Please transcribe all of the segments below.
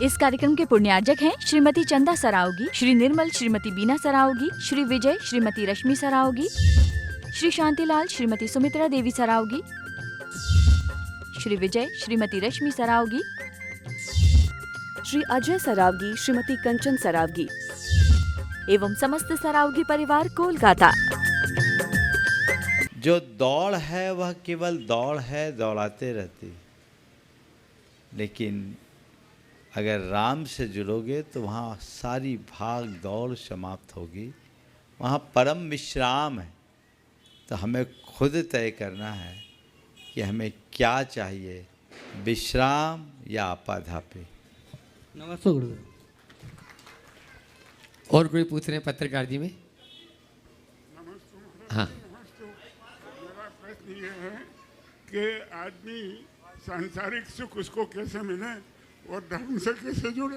इस कार्यक्रम के पुण्यार्जक हैं श्रीमती चंदा सरावगी, श्री निर्मल श्रीमती बीना सरावगी, श्री विजय श्रीमती रश्मि सरावगी, श्री शांतिलाल श्रीमती सुमित्रा देवी सरावगी, श्री विजय श्रीमती रश्मि सरावगी, श्री अजय सरावगी, श्रीमती कंचन सरावगी एवं समस्त सरावगी परिवार कोलकाता। जो दौड़ है वह केवल दौड़ है, दौड़ाते रहती। लेकिन अगर राम से जुड़ोगे तो वहाँ सारी भाग दौड़ समाप्त होगी, वहाँ परम विश्राम है। तो हमें खुद तय करना है कि हमें क्या चाहिए, विश्राम या आपाधापी। नमस्ते गुरुदेव। और कोई पूछ रहे हैं पत्रकार जी में? हाँ, मेरा प्रश्न ये है कि आदमी सांसारिक सुख उसको कैसे मिले और धर्म से कैसे जुड़े?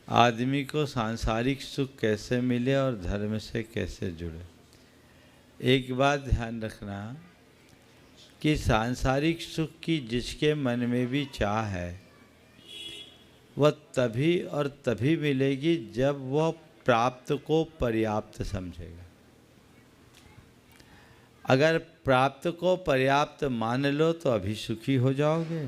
आदमी को सांसारिक सुख कैसे मिले और धर्म से कैसे जुड़े? एक बात ध्यान रखना कि सांसारिक सुख की जिसके मन में भी चाह है वह तभी और तभी मिलेगी जब वह प्राप्त को पर्याप्त समझेगा। अगर प्राप्त को पर्याप्त मान लो तो अभी सुखी हो जाओगे,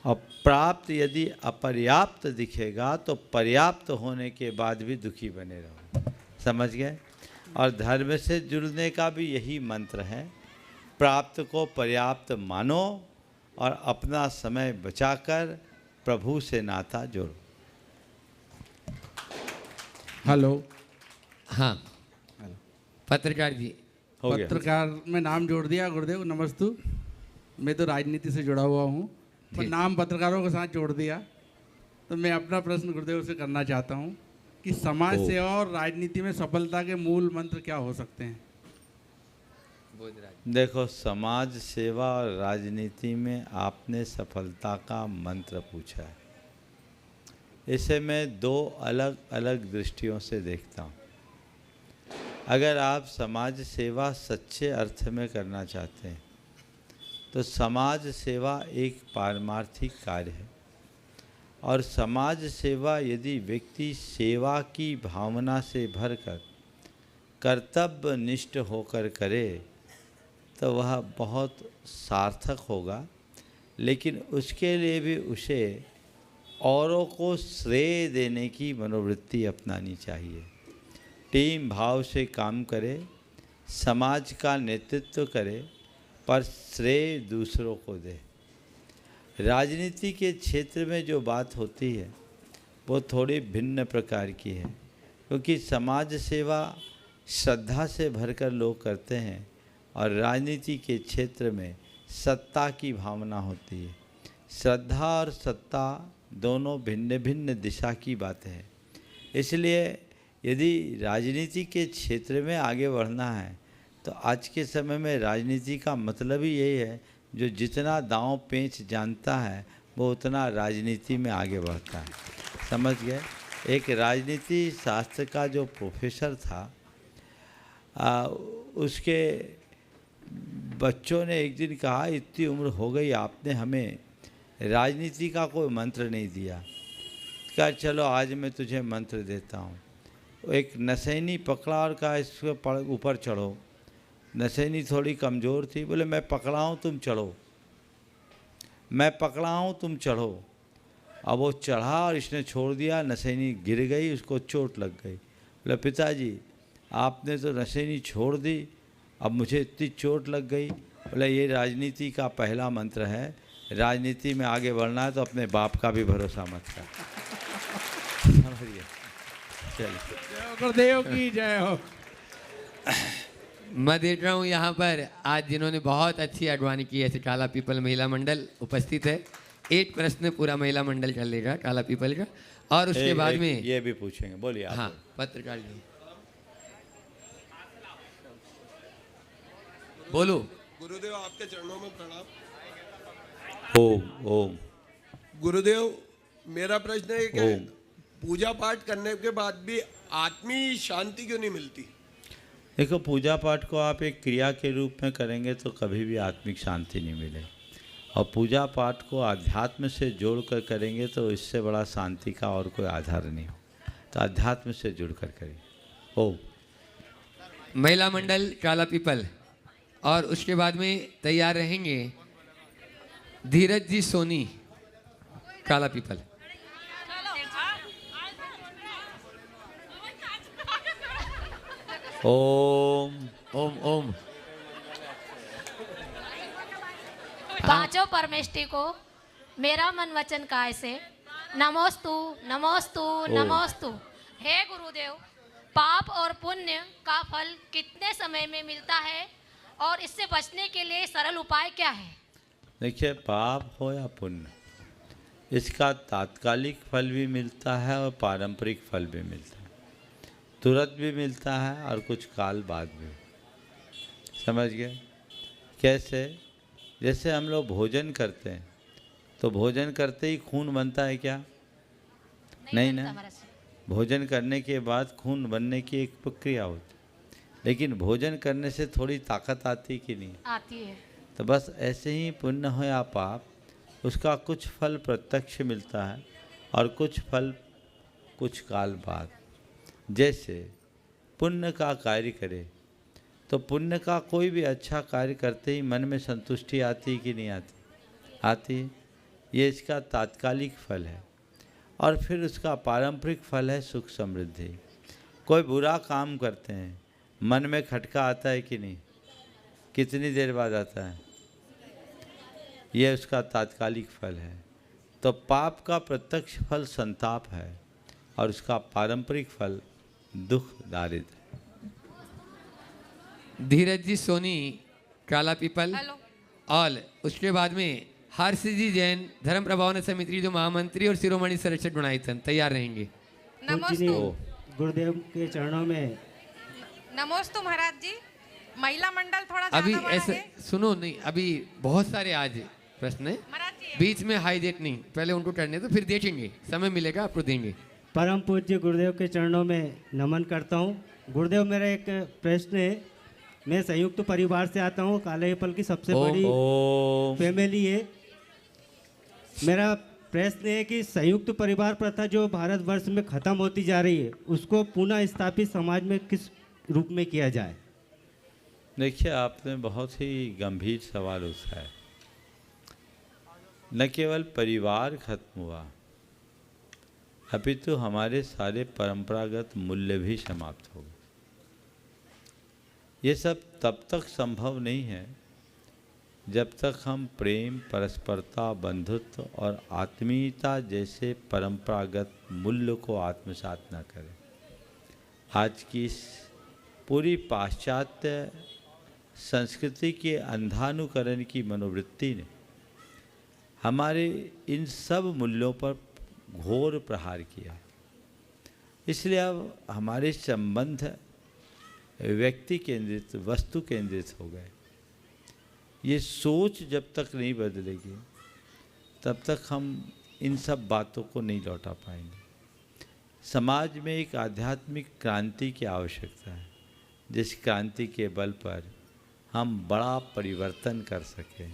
और प्राप्त यदि अपर्याप्त दिखेगा तो पर्याप्त होने के बाद भी दुखी बने रहो। समझ गए? और धर्म से जुड़ने का भी यही मंत्र है, प्राप्त को पर्याप्त मानो और अपना समय बचाकर प्रभु से नाता जोड़ो। हेलो। हाँ, पत्रकार जी। हो गया। पत्रकार में नाम जोड़ दिया गुरुदेव। नमस्तु। मैं तो राजनीति से जुड़ा हुआ हूँ, पर नाम पत्रकारों के साथ जोड़ दिया। तो मैं अपना प्रश्न गुरुदेव से करना चाहता हूँ कि समाज सेवा और राजनीति में सफलता के मूल मंत्र क्या हो सकते हैं? देखो, समाज सेवा और राजनीति में आपने सफलता का मंत्र पूछा है। इसे मैं दो अलग अलग दृष्टियों से देखता हूँ। अगर आप समाज सेवा सच्चे अर्थ में करना चाहते हैं तो समाज सेवा एक पारमार्थिक कार्य है, और समाज सेवा यदि व्यक्ति सेवा की भावना से भरकर कर्तव्य निष्ठ होकर करे तो वह बहुत सार्थक होगा। लेकिन उसके लिए भी उसे औरों को श्रेय देने की मनोवृत्ति अपनानी चाहिए। टीम भाव से काम करे, समाज का नेतृत्व करे, पर श्रेय दूसरों को दे। राजनीति के क्षेत्र में जो बात होती है वो थोड़ी भिन्न प्रकार की है, क्योंकि समाज सेवा श्रद्धा से भरकर लोग करते हैं और राजनीति के क्षेत्र में सत्ता की भावना होती है। श्रद्धा और सत्ता दोनों भिन्न भिन्न दिशा की बातें हैं। इसलिए यदि राजनीति के क्षेत्र में आगे बढ़ना है तो आज के समय में राजनीति का मतलब ही यही है, जो जितना दांव पेंच जानता है वो उतना राजनीति में आगे बढ़ता है। समझ गए? एक राजनीति शास्त्र का जो प्रोफेसर था, उसके बच्चों ने एक दिन कहा, इतनी उम्र हो गई आपने हमें राजनीति का कोई मंत्र नहीं दिया। कहा चलो आज मैं तुझे मंत्र देता हूँ। एक नशैनी पकड़ा और कहा इसके ऊपर चढ़ो। नशैनी थोड़ी कमज़ोर थी, बोले मैं पकड़ा हूँ तुम चढ़ो, मैं पकड़ा हूँ तुम चढ़ो। अब वो चढ़ा और इसने छोड़ दिया, नशैनी गिर गई, उसको चोट लग गई। बोले पिताजी आपने तो नशैनी छोड़ दी, अब मुझे इतनी चोट लग गई। बोले ये राजनीति का पहला मंत्र है, राजनीति में आगे बढ़ना है तो अपने बाप का भी भरोसा मत कर। समझिए? चलिए, गुरुदेव की जय हो। मैं देख रहा हूँ यहाँ पर आज जिन्होंने बहुत अच्छी अगवानी की है, काला पीपल महिला मंडल उपस्थित है। एक प्रश्न पूरा महिला मंडल कर लेगा काला पीपल का, और उसके बाद में ये भी पूछेंगे। बोलिए आप। हाँ, पत्रकार जी बोलो। गुरुदेव आपके चरणों में प्रणाम। ओम ओम। गुरुदेव मेरा प्रश्न है कि पूजा पाठ करने के बाद भी आत्मी शांति क्यों नहीं मिलती? देखो, पूजा पाठ को आप एक क्रिया के रूप में करेंगे तो कभी भी आत्मिक शांति नहीं मिलेगी। और पूजा पाठ को अध्यात्म से जोड़कर करेंगे तो इससे बड़ा शांति का और कोई आधार नहीं हो। तो अध्यात्म से जुड़कर करिए। ओम। महिला मंडल काला पीपल। और उसके बाद में तैयार रहेंगे धीरज जी सोनी काला पीपल। ओम। ओम ओम। पांचों परमेष्टि को मेरा मन वचन काय से नमोस्तु नमोस्तु नमोस्तु। हे गुरुदेव, पाप और पुण्य का फल कितने समय में मिलता है और इससे बचने के लिए सरल उपाय क्या है? देखिए, पाप हो या पुण्य, इसका तात्कालिक फल भी मिलता है और पारंपरिक फल भी मिलता है। तुरंत भी मिलता है और कुछ काल बाद भी। समझ गए? कैसे? जैसे हम लोग भोजन करते हैं तो भोजन करते ही खून बनता है क्या? नहीं ना। भोजन करने के बाद खून बनने की एक प्रक्रिया होती है, लेकिन भोजन करने से थोड़ी ताकत आती कि नहीं आती है। तो बस ऐसे ही पुण्य हो या पाप, उसका कुछ फल प्रत्यक्ष मिलता है और कुछ फल कुछ काल बाद। जैसे पुण्य का कार्य करे तो पुण्य का कोई भी अच्छा कार्य करते ही मन में संतुष्टि आती है कि नहीं आती? आती है। ये इसका तात्कालिक फल है। और फिर उसका पारंपरिक फल है सुख समृद्धि। कोई बुरा काम करते हैं, मन में खटका आता है कि नहीं? कितनी देर बाद आता है? ये उसका तात्कालिक फल है। तो पाप का प्रत्यक्ष फल संताप है और उसका पारंपरिक फल दुख दारिद्र्य। धीरज जी सोनी काला पीपल। हेलो। और उसके बाद में हर्षि जी जैन धर्म प्रभावना समिति जो महामंत्री और शिरोमणि संरक्षक गुणायतन तैयार रहेंगे। पूजनीय गुरुदेव के चरणों में नमोस्तु महाराज जी। महिला मंडल थोड़ा अभी ज्यादा बड़ा ऐसे है। सुनो, नहीं अभी बहुत सारे आज प्रश्न है, महाराज जी बीच में हाईजेक नहीं, पहले उनको करने तो फिर देखेंगे, समय मिलेगा आपको देंगे। परम पूज्य गुरुदेव के चरणों में नमन करता हूँ। गुरुदेव, मेरा एक प्रश्न है। मैं संयुक्त परिवार से आता हूँ। काले पीपल की सबसे बड़ी ओम। फैमिली है। मेरा प्रश्न है कि संयुक्त परिवार प्रथा जो भारतवर्ष में खत्म होती जा रही है, उसको पुनः स्थापित समाज में किस रूप में किया जाए? देखिए, आपने बहुत ही गंभीर सवाल उठाया। न केवल परिवार खत्म हुआ, अपितु हमारे सारे परंपरागत मूल्य भी समाप्त हो गए। ये सब तब तक संभव नहीं है जब तक हम प्रेम, परस्परता, बंधुत्व और आत्मीयता जैसे परंपरागत मूल्य को आत्मसात न करें। आज की इस पूरी पाश्चात्य संस्कृति के अंधानुकरण की मनोवृत्ति ने हमारे इन सब मूल्यों पर घोर प्रहार किया। इसलिए अब हमारे संबंध व्यक्ति केंद्रित, वस्तु केंद्रित हो गए। ये सोच जब तक नहीं बदलेगी तब तक हम इन सब बातों को नहीं लौटा पाएंगे। समाज में एक आध्यात्मिक क्रांति की आवश्यकता है, जिस क्रांति के बल पर हम बड़ा परिवर्तन कर सकें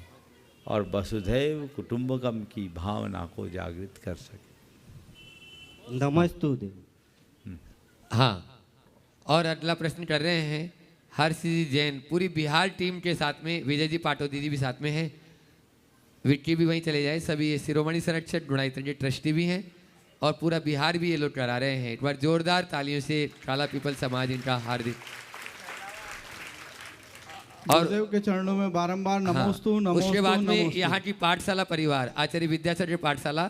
और वसुधैव कुटुंबकम की भावना को जागृत कर सकें। नमस्तु देव। हाँ, और अगला प्रश्न कर रहे हैं हर्षि जी जैन, पूरी बिहार टीम के साथ में विजय जी पाटो दीदी भी साथ में है, विक्की भी वहीं चले जाए। सभी ये शिरोमणि संरक्षक गुणायतन के ट्रस्टी भी हैं और पूरा बिहार भी ये लोग करा रहे हैं। एक बार जोरदार तालियों से काला पीपल समाज इनका हार्दिक। और गुरुदेव के चरणों में बारंबार नमोस्तु हाँ, नमोस्तु। उसके बाद में नमोस्तु। यहाँ की पाठशाला परिवार आचार्य विद्यासागर पाठशाला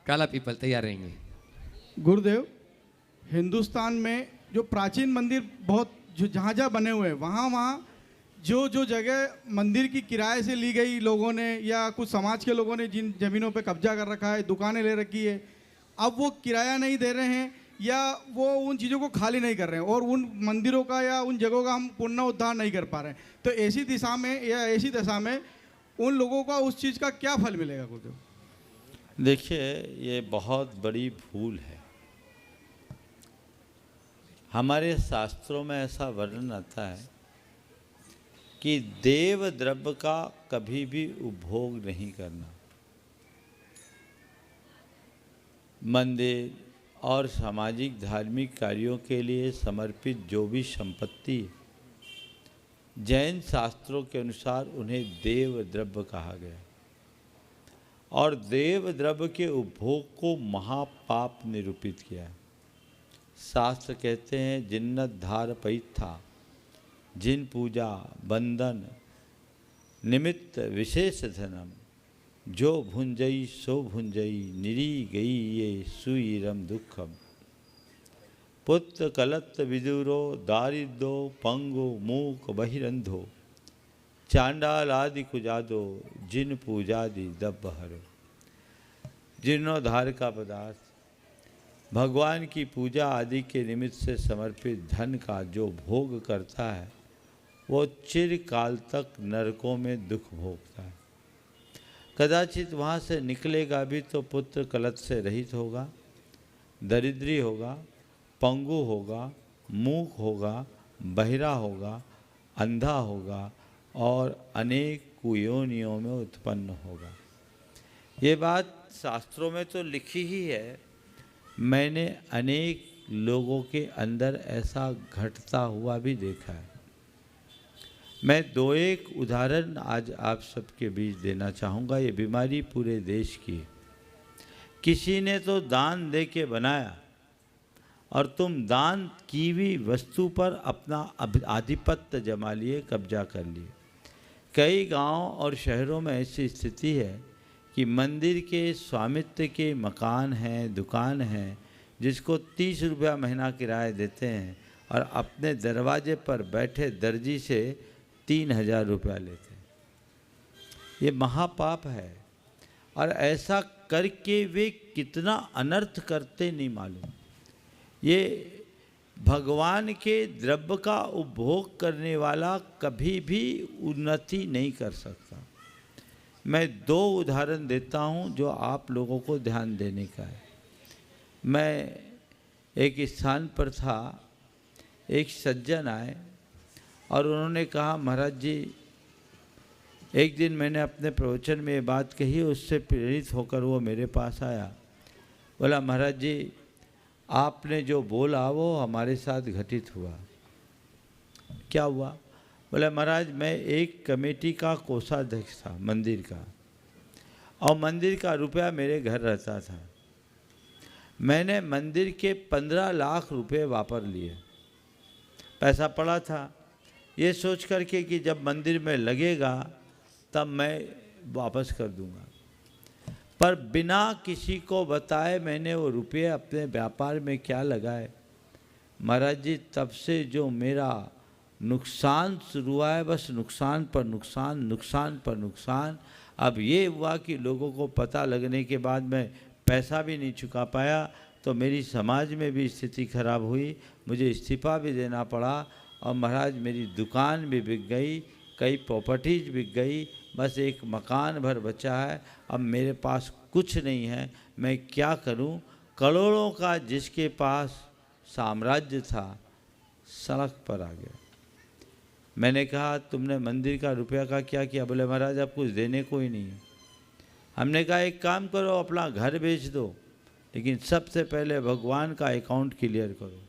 काला पीपल तैयार रहेंगे। गुरुदेव, हिंदुस्तान में जो प्राचीन मंदिर बहुत जो जहाँ जहाँ बने हुए हैं, वहाँ जो जगह मंदिर की किराए से ली गई लोगों ने या कुछ समाज के लोगों ने जिन ज़मीनों पे कब्जा कर रखा है, दुकानें ले रखी है, अब वो किराया नहीं दे रहे हैं या वो उन चीज़ों को खाली नहीं कर रहे हैं और उन मंदिरों का या उन जगहों का हम पुनरुद्धार नहीं कर पा रहे हैं। तो ऐसी दिशा में या ऐसी दशा में उन लोगों का उस चीज़ का क्या फल मिलेगा गुरुदेव? देखिए, ये बहुत बड़ी भूल है। हमारे शास्त्रों में ऐसा वर्णन आता है कि देव द्रव्य का कभी भी उपभोग नहीं करना। मंदिर और सामाजिक धार्मिक कार्यों के लिए समर्पित जो भी संपत्ति जैन शास्त्रों के अनुसार उन्हें देव द्रव्य कहा गया और देव द्रव्य के उपभोग को महापाप निरूपित किया। शास्त्र कहते हैं जिन्नत धार पैथा, जिन पूजा बंधन निमित्त विशेष धनम, जो भुंजई सो भुंजई निरी गई ये सुईरम दुखम। पुत्र कलत विदुरो दारिद्रो पंगो मूक बहिरंधो, चांडाल आदि कुजादो, जिन पूजादि दब हरो। जीर्णोद्धार का पदार्थ भगवान की पूजा आदि के निमित्त से समर्पित धन का जो भोग करता है वो चिरकाल तक नरकों में दुख भोगता है। कदाचित वहाँ से निकलेगा भी तो पुत्र कलत से रहित होगा, दरिद्री होगा, पंगु होगा, मूक होगा, बहिरा होगा, अंधा होगा और अनेक कुयोनियों में उत्पन्न होगा। ये बात शास्त्रों में तो लिखी ही है। मैंने अनेक लोगों के अंदर ऐसा घटता हुआ भी देखा है। मैं दो एक उदाहरण आज आप सबके बीच देना चाहूँगा। ये बीमारी पूरे देश की है। किसी ने तो दान दे के बनाया और तुम दान की हुई वस्तु पर अपना आधिपत्य जमा लिए, कब्जा कर लिए। कई गांव और शहरों में ऐसी स्थिति है कि मंदिर के स्वामित्व के मकान हैं, दुकान हैं, जिसको 30 रुपया महीना किराया देते हैं और अपने दरवाजे पर बैठे दर्जी से 3000 रुपया लेते हैं। ये महापाप है और ऐसा करके वे कितना अनर्थ करते नहीं मालूम। ये भगवान के द्रव्य का उपभोग करने वाला कभी भी उन्नति नहीं कर सकता। मैं दो उदाहरण देता हूँ जो आप लोगों को ध्यान देने का है। मैं एक स्थान पर था, एक सज्जन आए और उन्होंने कहा महाराज जी, एक दिन मैंने अपने प्रवचन में ये बात कही, उससे प्रेरित होकर वो मेरे पास आया। बोला महाराज जी, आपने जो बोला वो हमारे साथ घटित हुआ। क्या हुआ? बोला महाराज, मैं एक कमेटी का कोषाध्यक्ष था मंदिर का, और मंदिर का रुपया मेरे घर रहता था। मैंने मंदिर के 15 लाख रुपए वापर लिए। पैसा पड़ा था, ये सोच करके कि जब मंदिर में लगेगा तब मैं वापस कर दूंगा। पर बिना किसी को बताए मैंने वो रुपये अपने व्यापार में क्या लगाए। महाराज जी, तब से जो मेरा नुकसान शुरू हुआ है, बस नुकसान पर नुकसान, नुकसान पर नुकसान। अब ये हुआ कि लोगों को पता लगने के बाद मैं पैसा भी नहीं चुका पाया, तो मेरी समाज में भी स्थिति खराब हुई, मुझे इस्तीफा भी देना पड़ा और महाराज मेरी दुकान भी बिक गई, कई प्रॉपर्टीज बिक गई, बस एक मकान भर बचा है। अब मेरे पास कुछ नहीं है, मैं क्या करूं? करोड़ों का जिसके पास साम्राज्य था सड़क पर आ गया। मैंने कहा तुमने मंदिर का रुपया का क्या किया? बोले महाराज अब कुछ देने को ही नहीं है। हमने कहा एक काम करो, अपना घर बेच दो, लेकिन सबसे पहले भगवान का अकाउंट क्लियर करो,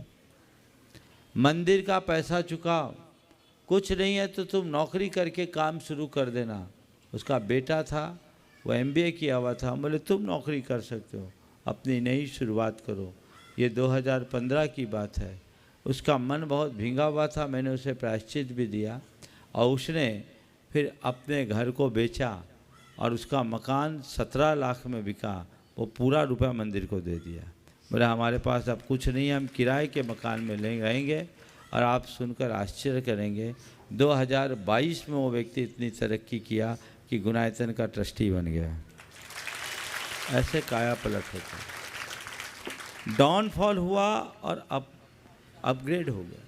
मंदिर का पैसा चुकाओ। कुछ नहीं है तो तुम नौकरी करके काम शुरू कर देना। उसका बेटा था, वो MBA किया हुआ था। बोले तुम नौकरी कर सकते हो, अपनी नई शुरुआत करो। ये 2015 की बात है। उसका मन बहुत भींगा हुआ था, मैंने उसे प्रायश्चित भी दिया और उसने फिर अपने घर को बेचा और उसका मकान 17 लाख में बिका। वो पूरा रुपया मंदिर को दे दिया। बोले हमारे पास अब कुछ नहीं है, हम किराए के मकान में रहेंगे। और आप सुनकर आश्चर्य करेंगे, 2022 में वो व्यक्ति इतनी तरक्की किया कि गुनायतन का ट्रस्टी बन गया। ऐसे काया पलट होता है। डाउनफॉल हुआ और अपग्रेड हो गया,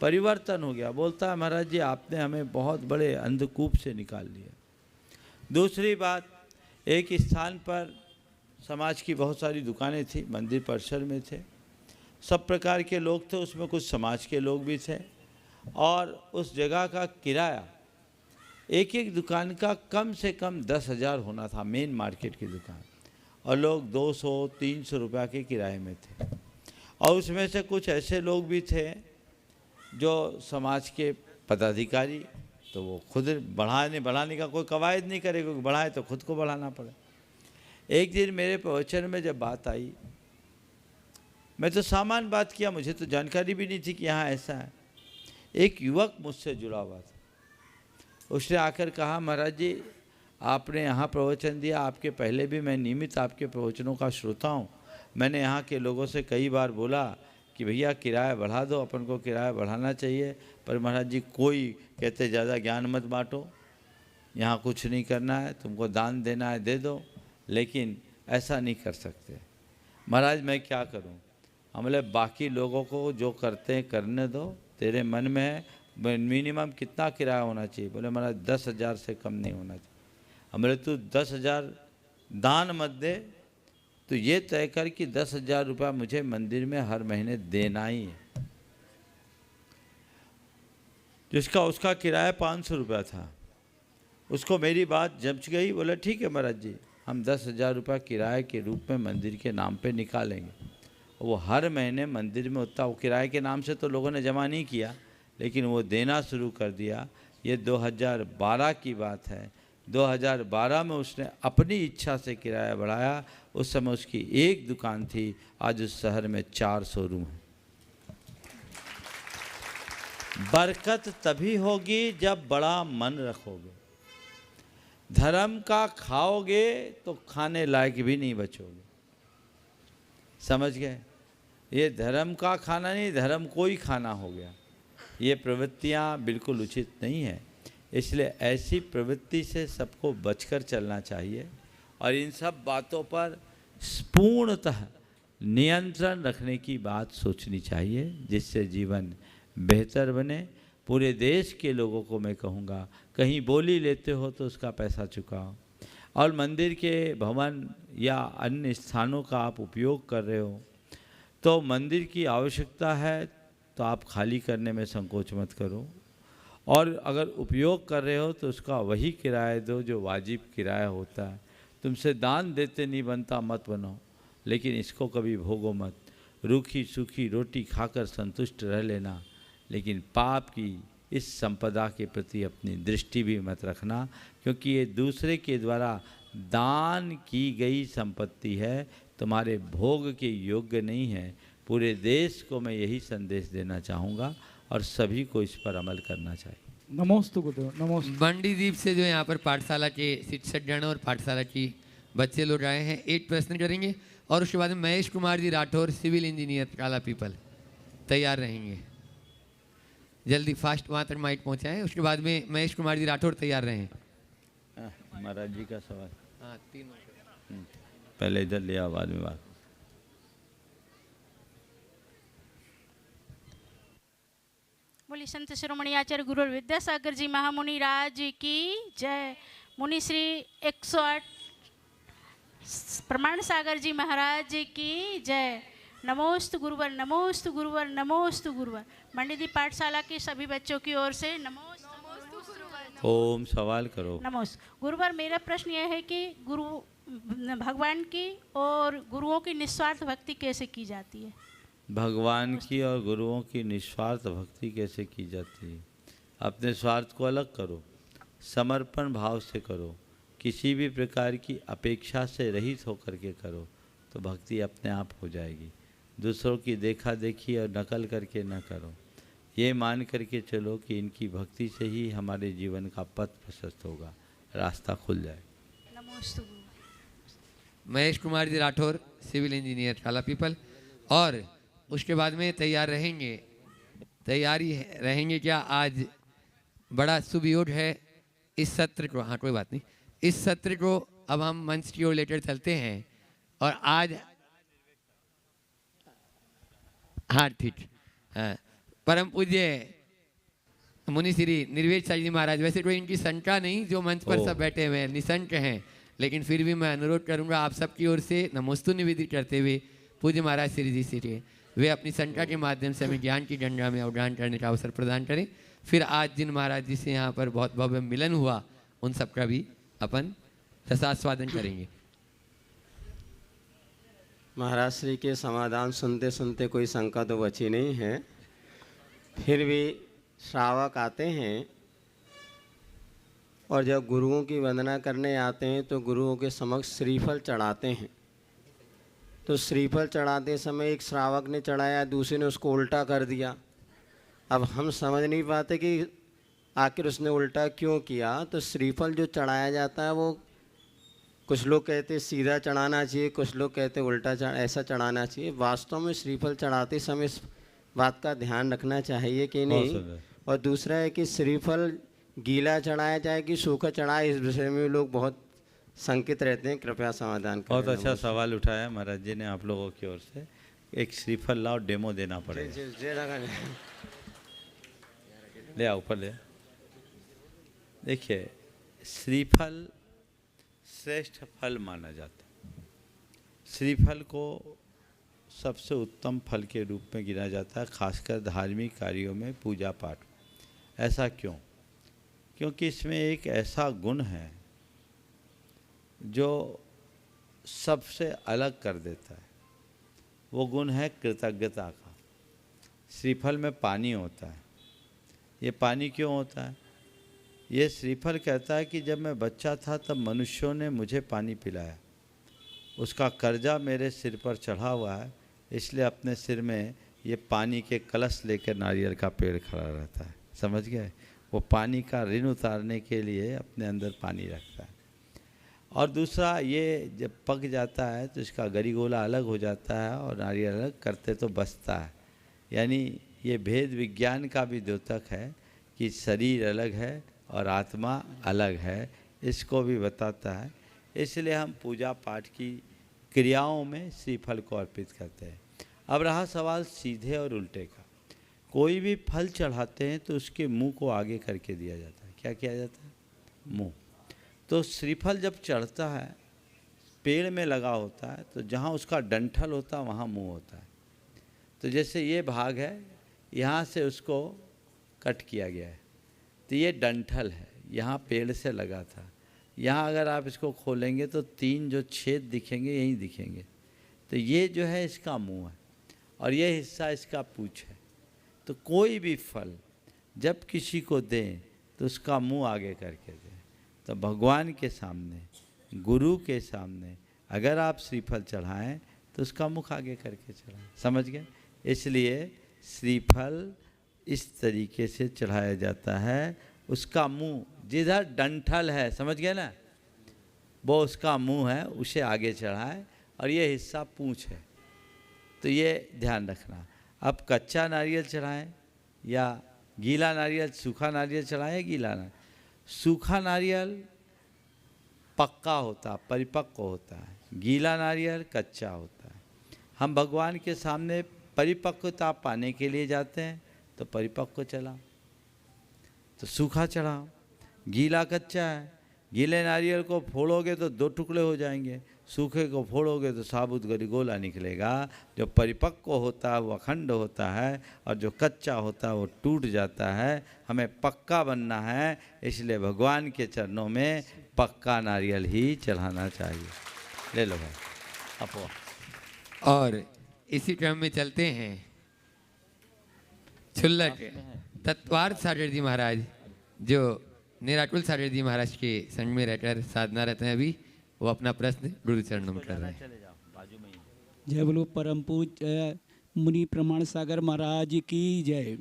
परिवर्तन हो गया। बोलता है महाराज जी आपने हमें बहुत बड़े अंधकूप से निकाल लिया। दूसरी बात, एक स्थान पर समाज की बहुत सारी दुकानें थी, मंदिर परिसर में थे, सब प्रकार के लोग थे, उसमें कुछ समाज के लोग भी थे। और उस जगह का किराया एक एक दुकान का कम से कम 10,000 होना था, मेन मार्केट की दुकान, और लोग 200-300 रुपये के किराए में थे। और उसमें से कुछ ऐसे लोग भी थे जो समाज के पदाधिकारी, तो वो खुद बढ़ाने का कोई कवायद नहीं करे, क्योंकि बढ़ाए तो खुद को बढ़ाना पड़े। एक दिन मेरे प्रवचन में जब बात आई, मैं तो सामान्य बात किया, मुझे तो जानकारी भी नहीं थी कि यहाँ ऐसा है। एक युवक मुझसे जुड़ा हुआ था, उसने आकर कहा, महाराज जी आपने यहाँ प्रवचन दिया, आपके पहले भी मैं नियमित आपके प्रवचनों का श्रोता हूँ। मैंने यहाँ के लोगों से कई बार बोला कि भैया किराया बढ़ा दो, अपन को किराया बढ़ाना चाहिए, पर महाराज जी कोई कहते ज़्यादा ज्ञान मत बांटो, यहाँ कुछ नहीं करना है, तुमको दान देना है दे दो, लेकिन ऐसा नहीं कर सकते। महाराज मैं क्या करूँ? हम बोले बाकी लोगों को जो करते हैं करने दो, तेरे मन में है मिनिमम कितना किराया होना चाहिए? बोले महाराज 10,000 से कम नहीं होना चाहिए। हम बोले तू 10,000 दान मत दे, तो ये तय कर कि 10,000 रुपया मुझे मंदिर में हर महीने देना ही है। जिसका उसका किराया 500 रुपया था, उसको मेरी बात जच गई। बोला ठीक है महाराज जी, हम 10,000 रुपया किराए के रूप में मंदिर के नाम पे निकालेंगे। वो हर महीने मंदिर में उतना, वो किराए के नाम से तो लोगों ने जमा नहीं किया, लेकिन वो देना शुरू कर दिया। ये 2012 की बात है। 2012 में उसने अपनी इच्छा से किराया बढ़ाया। उस समय उसकी एक दुकान थी, आज उस शहर में 4 शोरूम हैं। बरकत तभी होगी जब बड़ा मन रखोगे। धर्म का खाओगे तो खाने लायक भी नहीं बचोगे। समझ गए? ये धर्म का खाना नहीं, धर्म को ही खाना हो गया। ये प्रवृत्तियाँ बिल्कुल उचित नहीं है, इसलिए ऐसी प्रवृत्ति से सबको बचकर चलना चाहिए और इन सब बातों पर पूर्णतः नियंत्रण रखने की बात सोचनी चाहिए, जिससे जीवन बेहतर बने। पूरे देश के लोगों को मैं कहूँगा, कहीं बोली लेते हो तो उसका पैसा चुकाओ, और मंदिर के भवन या अन्य स्थानों का आप उपयोग कर रहे हो तो मंदिर की आवश्यकता है तो आप खाली करने में संकोच मत करो, और अगर उपयोग कर रहे हो तो उसका वही किराया दो जो वाजिब किराया होता है। तुमसे दान देते नहीं बनता मत बनो, लेकिन इसको कभी भोगो मत। रूखी सूखी रोटी खाकर संतुष्ट रह लेना, लेकिन पाप की इस संपदा के प्रति अपनी दृष्टि भी मत रखना, क्योंकि ये दूसरे के द्वारा दान की गई संपत्ति है, तुम्हारे भोग के योग्य नहीं है। पूरे देश को मैं यही संदेश देना चाहूँगा और सभी को इस पर अमल करना चाहिए। नमोस्तु गुरुदेव। नमोस्तु। बंडी द्वीप से जो यहाँ पर पाठशाला के शिक्षक जन और पाठशाला की बच्चे लोग आए हैं, 8 प्रश्न करेंगे और उसके बाद में महेश कुमार जी राठौर सिविल इंजीनियर काला पीपल तैयार रहेंगे। जल्दी फास्ट वहाँ तक माइक पहुँचाएँ। उसके बाद में महेश कुमार जी राठौर तैयार रहें। महाराज जी का सवाल। हाँ 3 पहले इधर ले आओ, बाद में बात। बोली संत शिरोमणि आचार्य गुरु विद्यासागर जी महामुनि राज की जय। मुनि श्री 108 प्रमाण सागर जी महाराज की जय। नमोस्तु गुरुवर, नमोस्तु गुरुवर, नमोस्तु गुरुवर। मंडी पाठशाला के सभी बच्चों की ओर से नमोस्तु गुरुवर। ओम सवाल करो। नमोस्तु गुरुवर। मेरा प्रश्न यह है कि गुरु भगवान की और गुरुओं की निस्वार्थ भक्ति कैसे की जाती है? भगवान की और गुरुओं की निस्वार्थ भक्ति कैसे की जाती है? अपने स्वार्थ को अलग करो, समर्पण भाव से करो, किसी भी प्रकार की अपेक्षा से रहित होकर के करो, तो भक्ति अपने आप हो जाएगी। दूसरों की देखा देखी और नकल करके न करो। ये मान करके चलो कि इनकी भक्ति से ही हमारे जीवन का पथ प्रशस्त होगा, रास्ता खुल जाएगा। नमोस्तु। महेश कुमार जी राठौर सिविल इंजीनियर काला पीपल, और उसके बाद में तैयार रहेंगे। तैयारी रहेंगे क्या? आज बड़ा शुभ योग है इस सत्र को। हाँ कोई बात नहीं, इस सत्र को अब हम मंच की ओर लेकर चलते हैं। और आज हाँ ठीक, हाँ परम पूज्य मुनि श्री निर्वेद साई जी महाराज, वैसे कोई इनकी शंका नहीं, जो मंच पर सब बैठे हुए हैं निशंक हैं, लेकिन फिर भी मैं अनुरोध करूंगा आप सबकी ओर से नमोस्तु निवेदित करते हुए पूज्य महाराज श्री जी से वे अपनी संख्या के माध्यम से हमें ज्ञान की गंगा में अवगान करने का अवसर प्रदान करें। फिर आज जिन महाराज जी से यहाँ पर बहुत भव्य मिलन हुआ उन सबका भी अपन रसास्वादन करेंगे। महाराज श्री के समाधान सुनते सुनते कोई शंका तो बची नहीं है। फिर भी श्रावक आते हैं और जब गुरुओं की वंदना करने आते हैं तो गुरुओं के समक्ष श्रीफल चढ़ाते हैं। तो श्रीफल चढ़ाते समय एक श्रावक ने चढ़ाया, दूसरे ने उसको उल्टा कर दिया। अब हम समझ नहीं पाते कि आखिर उसने उल्टा क्यों किया। तो श्रीफल जो चढ़ाया जाता है वो कुछ लोग कहते सीधा चढ़ाना चाहिए, कुछ लोग कहते उल्टा ऐसा चढ़ाना चाहिए। वास्तव में श्रीफल चढ़ाते समय इस बात का ध्यान रखना चाहिए कि नहीं। और दूसरा है कि श्रीफल गीला चढ़ाया जाए कि सूखा चढ़ाए, इस विषय में लोग बहुत संकित रहते हैं। कृपया समाधान करें। बहुत अच्छा सवाल उठाया महाराज जी ने आप लोगों की ओर से। एक श्रीफल लाओ, डेमो देना पड़ेगा। ले आओ ऊपर ले। देखिए, श्रीफल श्रेष्ठ फल माना जाता है। श्रीफल को सबसे उत्तम फल के रूप में गिना जाता है, खासकर धार्मिक कार्यों में, पूजा पाठ। ऐसा क्यों? क्योंकि इसमें एक ऐसा गुण है जो सबसे अलग कर देता है। वो गुण है कृतज्ञता का। श्रीफल में पानी होता है। ये पानी क्यों होता है? ये श्रीफल कहता है कि जब मैं बच्चा था तब मनुष्यों ने मुझे पानी पिलाया, उसका कर्जा मेरे सिर पर चढ़ा हुआ है, इसलिए अपने सिर में ये पानी के कलश लेकर नारियल का पेड़ खड़ा रहता है। समझ गए? वो पानी का ऋण उतारने के लिए अपने अंदर पानी रखता है। और दूसरा, ये जब पक जाता है तो इसका गरीगोला अलग हो जाता है और नारियल अलग करते तो बचता है। यानी ये भेद विज्ञान का भी द्योतक है कि शरीर अलग है और आत्मा अलग है, इसको भी बताता है। इसलिए हम पूजा पाठ की क्रियाओं में श्रीफल को अर्पित करते हैं। अब रहा सवाल सीधे और उल्टे का। कोई भी फल चढ़ाते हैं तो उसके मुंह को आगे करके दिया जाता है। क्या किया जाता है? मुंह। तो श्रीफल जब चढ़ता है, पेड़ में लगा होता है, तो जहाँ उसका डंठल होता है वहाँ मुंह होता है। तो जैसे ये भाग है, यहाँ से उसको कट किया गया है, तो ये डंठल है, यहाँ पेड़ से लगा था। यहाँ अगर आप इसको खोलेंगे तो 3 जो छेद दिखेंगे यहीं दिखेंगे। तो ये जो है इसका मुंह है और ये हिस्सा इसका पूँछ है। तो कोई भी फल जब किसी को दें तो उसका मुंह आगे करके दें। तो भगवान के सामने, गुरु के सामने अगर आप श्रीफल चढ़ाएं तो उसका मुख आगे करके चढ़ाएं। समझ गए? इसलिए श्रीफल इस तरीके से चढ़ाया जाता है। उसका मुंह जिधर डंठल है, समझ गए ना, वो उसका मुंह है, उसे आगे चढ़ाए और ये हिस्सा पूँछ है। तो ये ध्यान रखना। अब कच्चा नारियल चढ़ाएं या गीला नारियल, सूखा नारियल चढ़ाएं या गीला नारियल। सूखा नारियल पक्का होता, परिपक्व होता है। गीला नारियल कच्चा होता है। हम भगवान के सामने परिपक्वता पाने के लिए जाते हैं तो परिपक्व चढ़ाओ, तो सूखा चढ़ाओ। गीला कच्चा है, गीले नारियल को फोड़ोगे तो 2 टुकड़े हो जाएंगे, सूखे को फोड़ोगे तो साबुत गरीगोला निकलेगा। जो परिपक्व होता है वो अखंड होता है और जो कच्चा होता है वो टूट जाता है। हमें पक्का बनना है, इसलिए भगवान के चरणों में पक्का नारियल ही चढ़ाना चाहिए। ले लो भाई अपो। और इसी क्रम में चलते हैं छुल्लक तत्वार्थ सागर जी महाराज, जो निराकुल सागर जी महाराज के संग में रहकर साधना रहते हैं। अभी वो अपना प्रश्न गुरु चरणों में कर रहे हैं। जय बोलो परम पूज्य मुनि प्रमाण सागर महाराज की जय।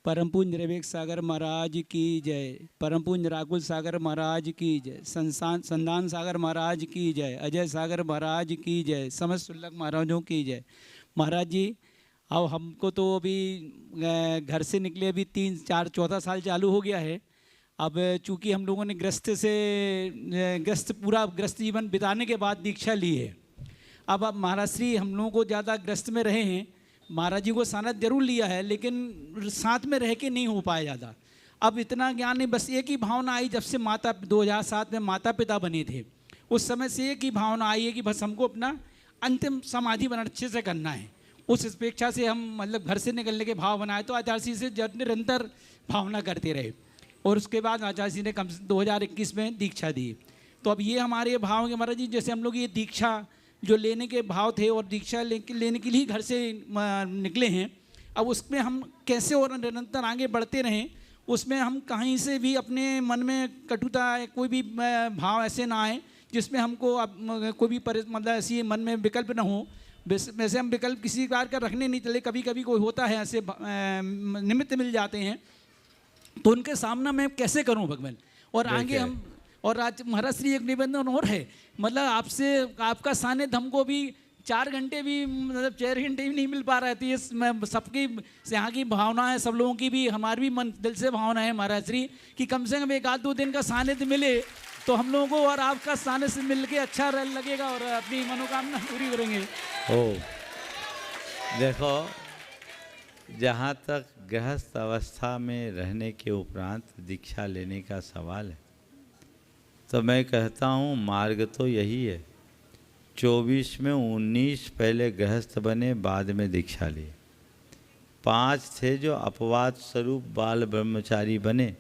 परम पूज्य निरवेक सागर महाराज की जय। परम पूज्य निराकुल सागर महाराज की जय। संदान सागर महाराज की जय। अजय सागर महाराज की जय। समस्त शुल्लक महाराजों की जय। महाराज जी, अब हमको तो अभी घर से निकले अभी 3, 4, 14 साल चालू हो गया है। अब चूँकि हम लोगों ने पूरा ग्रस्त जीवन बिताने के बाद दीक्षा ली है। अब महाराज श्री हम लोगों को ज़्यादा ग्रस्त में रहे हैं। महाराज जी को सानत जरूर लिया है, लेकिन साथ में रह के नहीं हो पाया ज़्यादा। अब इतना ज्ञान नहीं, बस एक ही भावना आई जब से 2007 में माता पिता बने थे, उस समय से एक ही भावना आई है कि बस हमको अपना अंतिम समाधि बना अच्छे से करना है। उस अपेक्षा से हम मतलब घर से निकलने के भाव बनाए, तो आचार्य जी से निरंतर भावना करते रहे। और उसके बाद आचार्य जी ने 2021 में दीक्षा दी। तो अब ये हमारे भाव के महाराज जी, जैसे हम लोग ये दीक्षा जो लेने के भाव थे और दीक्षा लेने के लिए घर से निकले हैं, अब उसमें हम कैसे और निरंतर आगे बढ़ते रहें, उसमें हम कहीं से भी अपने मन में कटुता कोई भी भाव ऐसे ना आए जिसमें हमको कोई भी मतलब ऐसी मन में विकल्प ना हो। वैसे हम विकल्प किसी प्रकार का रखने नहीं चले, कभी कभी कोई होता है ऐसे निमित्त मिल जाते हैं, तो उनके सामना मैं कैसे करूं भगवान। और आगे हम और आज महाराज श्री एक निबंधन और है, मतलब आपसे आपका सानिध्य हमको भी 4 घंटे भी मतलब 4 घंटे भी नहीं मिल पा रहा है। तो ये सबकी यहाँ की भावना है, सब लोगों की भी, हमारी भी मन दिल से भावना है महाराज श्री कि कम से कम 1-2 दिन का सानिध्य मिले तो हम लोगों को और आपका सानिध्य से मिल के अच्छा लगेगा और अपनी मनोकामना पूरी करेंगे। देखो, जहाँ तक गृहस्थ अवस्था में रहने के उपरांत दीक्षा लेने का सवाल है, तो मैं कहता हूँ मार्ग तो यही है। 24 में 19 पहले गृहस्थ बने, बाद में दीक्षा लिए। 5 थे जो अपवाद स्वरूप बाल ब्रह्मचारी बने।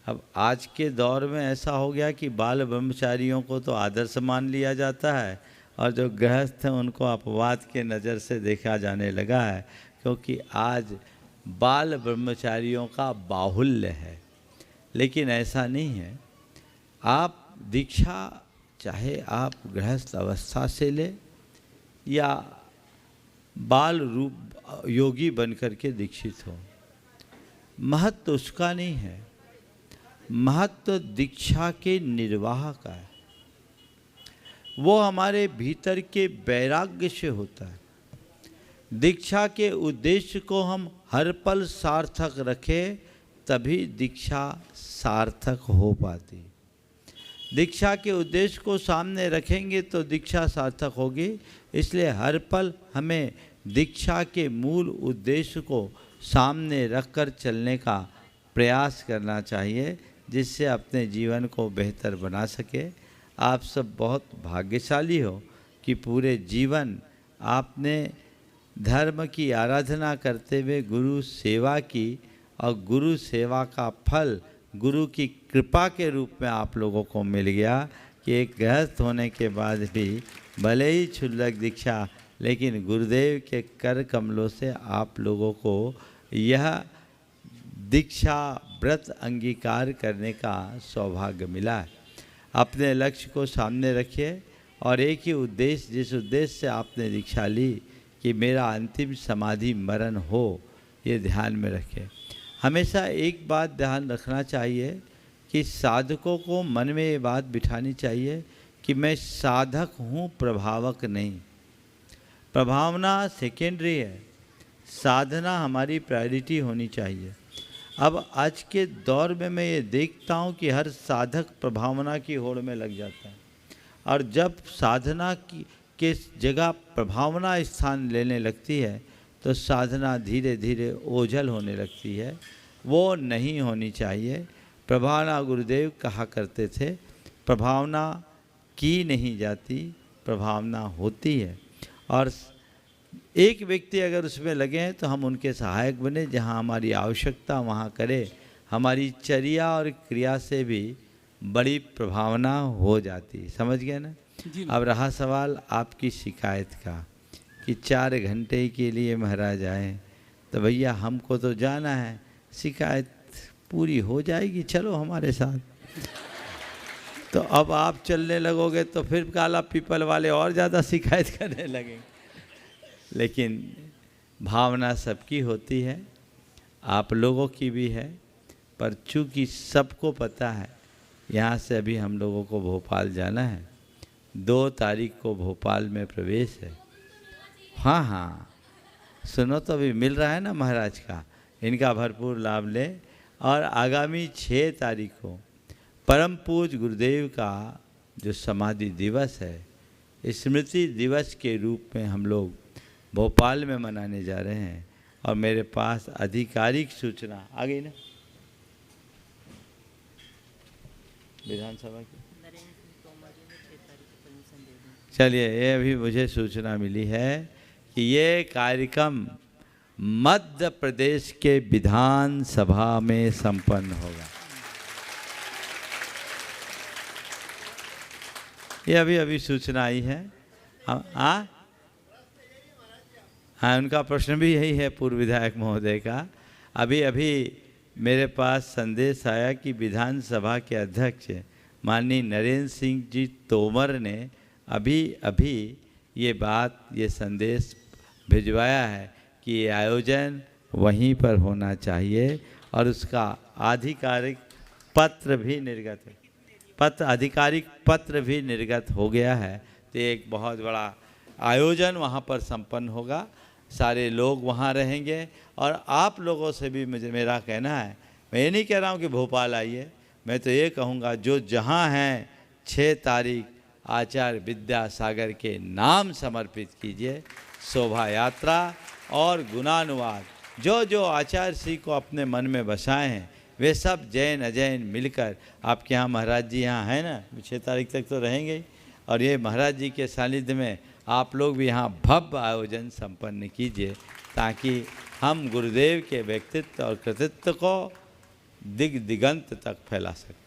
अब आज के दौर में ऐसा हो गया कि बाल ब्रह्मचारियों को तो आदर्श मान लिया जाता है और जो गृहस्थ हैं उनको अपवाद के नज़र से देखा जाने लगा है, क्योंकि आज बाल ब्रह्मचारियों का बाहुल्य है। लेकिन ऐसा नहीं है। आप दीक्षा चाहे आप गृहस्थ अवस्था से ले या बाल रूप योगी बनकर के दीक्षित हो, महत्व उसका नहीं है। महत्व दीक्षा के निर्वाह का है। वो हमारे भीतर के वैराग्य से होता है। दीक्षा के उद्देश्य को हम हर पल सार्थक रखें, तभी दीक्षा सार्थक हो पाती। दीक्षा के उद्देश्य को सामने रखेंगे तो दीक्षा सार्थक होगी। इसलिए हर पल हमें दीक्षा के मूल उद्देश्य को सामने रखकर चलने का प्रयास करना चाहिए, जिससे अपने जीवन को बेहतर बना सके। आप सब बहुत भाग्यशाली हो कि पूरे जीवन आपने धर्म की आराधना करते हुए गुरु सेवा की, और गुरु सेवा का फल गुरु की कृपा के रूप में आप लोगों को मिल गया कि एक गृहस्थ होने के बाद भी भले ही क्षुल्लक दीक्षा, लेकिन गुरुदेव के कर कमलों से आप लोगों को यह दीक्षा व्रत अंगीकार करने का सौभाग्य मिला है। अपने लक्ष्य को सामने रखिए और एक ही उद्देश्य, जिस उद्देश्य से आपने दीक्षा ली कि मेरा अंतिम समाधि मरण हो, ये ध्यान में रखें। हमेशा एक बात ध्यान रखना चाहिए कि साधकों को मन में ये बात बिठानी चाहिए कि मैं साधक हूँ, प्रभावक नहीं। प्रभावना सेकेंडरी है, साधना हमारी प्रायोरिटी होनी चाहिए। अब आज के दौर में मैं ये देखता हूँ कि हर साधक प्रभावना की होड़ में लग जाता है, और जब साधना की के जगह प्रभावना स्थान लेने लगती है तो साधना धीरे धीरे ओझल होने लगती है। वो नहीं होनी चाहिए। प्रभावना गुरुदेव कहा करते थे, प्रभावना की नहीं जाती, प्रभावना होती है। और एक व्यक्ति अगर उसमें लगे हैं तो हम उनके सहायक बने, जहाँ हमारी आवश्यकता वहाँ करें। हमारी चर्या और क्रिया से भी बड़ी प्रभावना हो जाती। समझ गए ना? अब रहा सवाल आपकी शिकायत का कि 4 घंटे के लिए महाराज आए, तो भैया हमको तो जाना है, शिकायत पूरी हो जाएगी, चलो हमारे साथ। तो अब आप चलने लगोगे तो फिर काला पीपल वाले और ज़्यादा शिकायत करने लगेंगे। लेकिन भावना सबकी होती है, आप लोगों की भी है, पर चूँकि सबको पता है यहाँ से अभी हम लोगों को भोपाल जाना है, 2 तारीख को भोपाल में प्रवेश है। हाँ हाँ, सुनो तो अभी मिल रहा है ना महाराज का, इनका भरपूर लाभ लें। और आगामी 6 तारीख को परम पूज्य गुरुदेव का जो समाधि दिवस है, स्मृति दिवस के रूप में हम लोग भोपाल में मनाने जा रहे हैं। और मेरे पास आधिकारिक सूचना आ गई ना विधानसभा की। चलिए, ये अभी मुझे सूचना मिली है कि ये कार्यक्रम मध्य प्रदेश के विधानसभा में संपन्न होगा। ये अभी अभी सूचना आई है। हाँ, उनका प्रश्न भी यही है, पूर्व विधायक महोदय का। अभी अभी मेरे पास संदेश आया कि विधानसभा के अध्यक्ष माननीय नरेंद्र सिंह जी तोमर ने अभी अभी ये संदेश भिजवाया है कि ये आयोजन वहीं पर होना चाहिए और उसका आधिकारिक पत्र भी निर्गत है। आधिकारिक पत्र भी निर्गत हो गया है। तो एक बहुत बड़ा आयोजन वहाँ पर संपन्न होगा, सारे लोग वहाँ रहेंगे। और आप लोगों से भी मेरा कहना है, मैं ये नहीं कह रहा हूँ कि भोपाल आइए, मैं तो ये कहूँगा जो जहाँ हैं 6 तारीख आचार्य विद्यासागर के नाम समर्पित कीजिए। शोभा यात्रा और गुणानुवाद जो जो आचार्य श्री को अपने मन में बसाए हैं, वे सब जैन अजैन मिलकर, आपके यहाँ महाराज जी यहाँ हैं ना, 6 तारीख तक तो रहेंगे ही, और ये महाराज जी के सानिध्य में आप लोग भी यहाँ भव्य आयोजन संपन्न कीजिए, ताकि हम गुरुदेव के व्यक्तित्व और कृतित्व को दिगंत तक फैला सकें।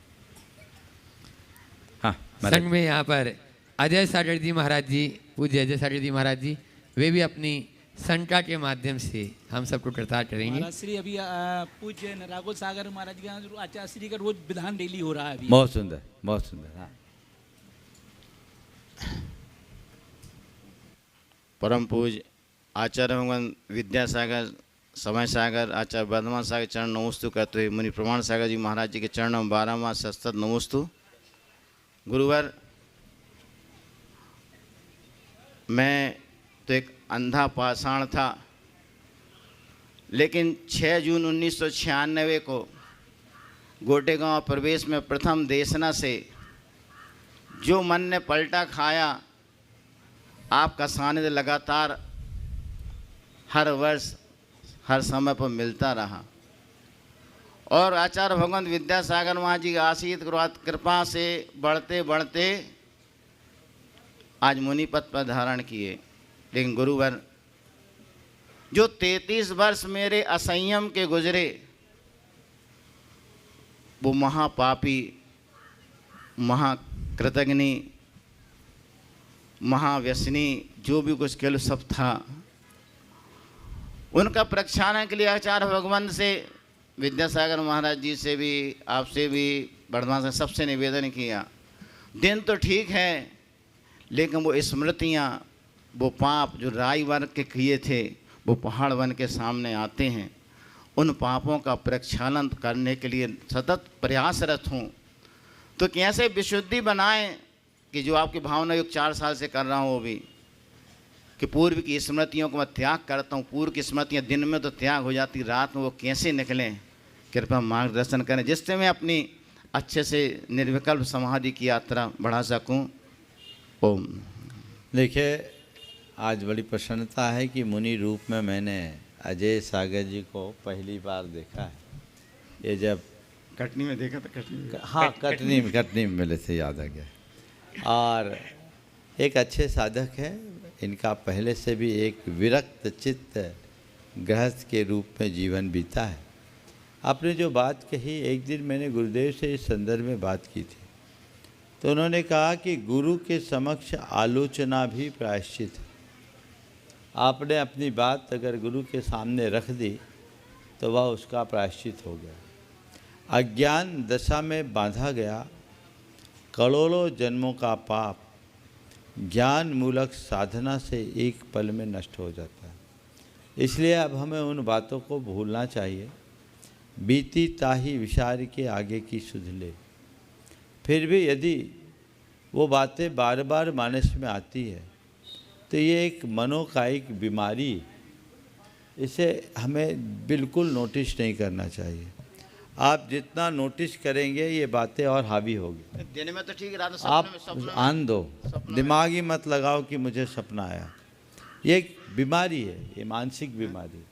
हाँ, संघ में यहाँ पर अजय सागर जी महाराज जी, पूज्य अजय सागर जी महाराज जी, वे भी अपनी संटा के माध्यम से हम सबको कृतार्थ करेंगे। महाराज श्री अभी पूज्य राघुल सागर महाराज के यहाँ आचार्य श्री का रोज विधान रैली हो रहा है अभी। बहुत सुंदर, बहुत सुंदर। हाँ, परम पूज्य आचार्य भगवान विद्यासागर, समय सागर, आचार्य वर्धमान सागर चरण नमोस्तु करते हुए मुनि प्रमाण सागर जी महाराज जी के चरणों में 12वां सतत नमोस्तु। गुरुवर, मैं तो एक अंधा पाषाण था, लेकिन 6 जून 1996 को गोटेगांव प्रवेश में प्रथम देशना से जो मन ने पलटा खाया, आपका सानिध्य लगातार हर वर्ष हर समय पर मिलता रहा। और आचार्य भगवान विद्यासागर महाराज जी की आशीर्वाद कृपा से बढ़ते बढ़ते आज मुनि पद पर धारण किए। लेकिन गुरुवर, जो 33 वर्ष मेरे असंयम के गुजरे, वो महापापी, महाकृतज्ञनी, महाव्यसनी, जो भी कुछ कह लो सब था, उनका प्रक्षालन के लिए आचार्य भगवान से, विद्यासागर महाराज जी से भी, आपसे भी, वर्धमान से सबसे निवेदन किया। दिन तो ठीक है, लेकिन वो स्मृतियाँ, वो पाप जो राई वर्ग के किए थे, वो पहाड़ बन के सामने आते हैं। उन पापों का प्रक्षालन करने के लिए सतत प्रयासरत हूँ। तो कैसे विशुद्धि बनाएं कि जो आपकी भावना युक्त 4 साल से कर रहा हूँ, वो भी कि पूर्व की स्मृतियों को मैं त्याग करता हूँ। पूर्व की स्मृतियाँ दिन में तो त्याग हो जाती, रात में वो कैसे निकलें, कृपया मार्गदर्शन करें, जिससे मैं अपनी अच्छे से निर्विकल्प समाधि की यात्रा बढ़ा सकूं। ओम। देखिए, आज बड़ी प्रसन्नता है कि मुनि रूप में मैंने अजय सागर जी को पहली बार देखा है। ये जब कटनी में देखा था, कटनी में, हाँ, कटनी में मिले थे, याद आ गया। और एक अच्छे साधक है, इनका पहले से भी एक विरक्त चित्त गृहस्थ के रूप में जीवन बीता है। आपने जो बात कही, एक दिन मैंने गुरुदेव से इस संदर्भ में बात की थी, तो उन्होंने कहा कि गुरु के समक्ष आलोचना भी प्रायश्चित है। आपने अपनी बात अगर गुरु के सामने रख दी तो वह उसका प्रायश्चित हो गया। अज्ञान दशा में बांधा गया करोड़ों जन्मों का पाप ज्ञान मूलक साधना से एक पल में नष्ट हो जाता है। इसलिए अब हमें उन बातों को भूलना चाहिए। बीती ताही विचार के आगे की सुध ले। फिर भी यदि वो बातें बार बार मानस में आती है तो ये एक मनोकायिक बीमारी, इसे हमें बिल्कुल नोटिस नहीं करना चाहिए। आप जितना नोटिस करेंगे ये बातें और हावी होगी। दिन में तो ठीक, रात में आप आन दो, दिमाग ही मत लगाओ कि मुझे सपना आया। ये एक बीमारी है, ये मानसिक बीमारी,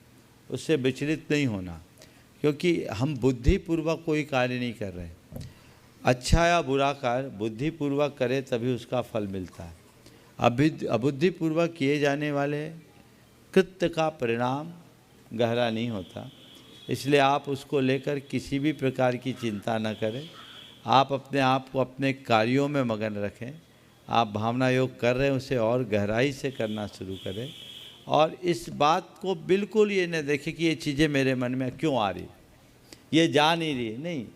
उससे विचलित नहीं होना, क्योंकि हम बुद्धिपूर्वक कोई कार्य नहीं कर रहे। अच्छा या बुरा कार्य बुद्धिपूर्वक करें तभी उसका फल मिलता है। अबुद्धिपूर्वक किए जाने वाले कृत्य का परिणाम गहरा नहीं होता, इसलिए आप उसको लेकर किसी भी प्रकार की चिंता न करें। आप अपने आप को अपने कार्यों में मगन रखें। आप भावना योग कर रहे हैं उसे और गहराई से करना शुरू करें, और इस बात को बिल्कुल ये न देखें कि ये चीज़ें मेरे मन में क्यों आ रही, ये जा नहीं रही। नहीं,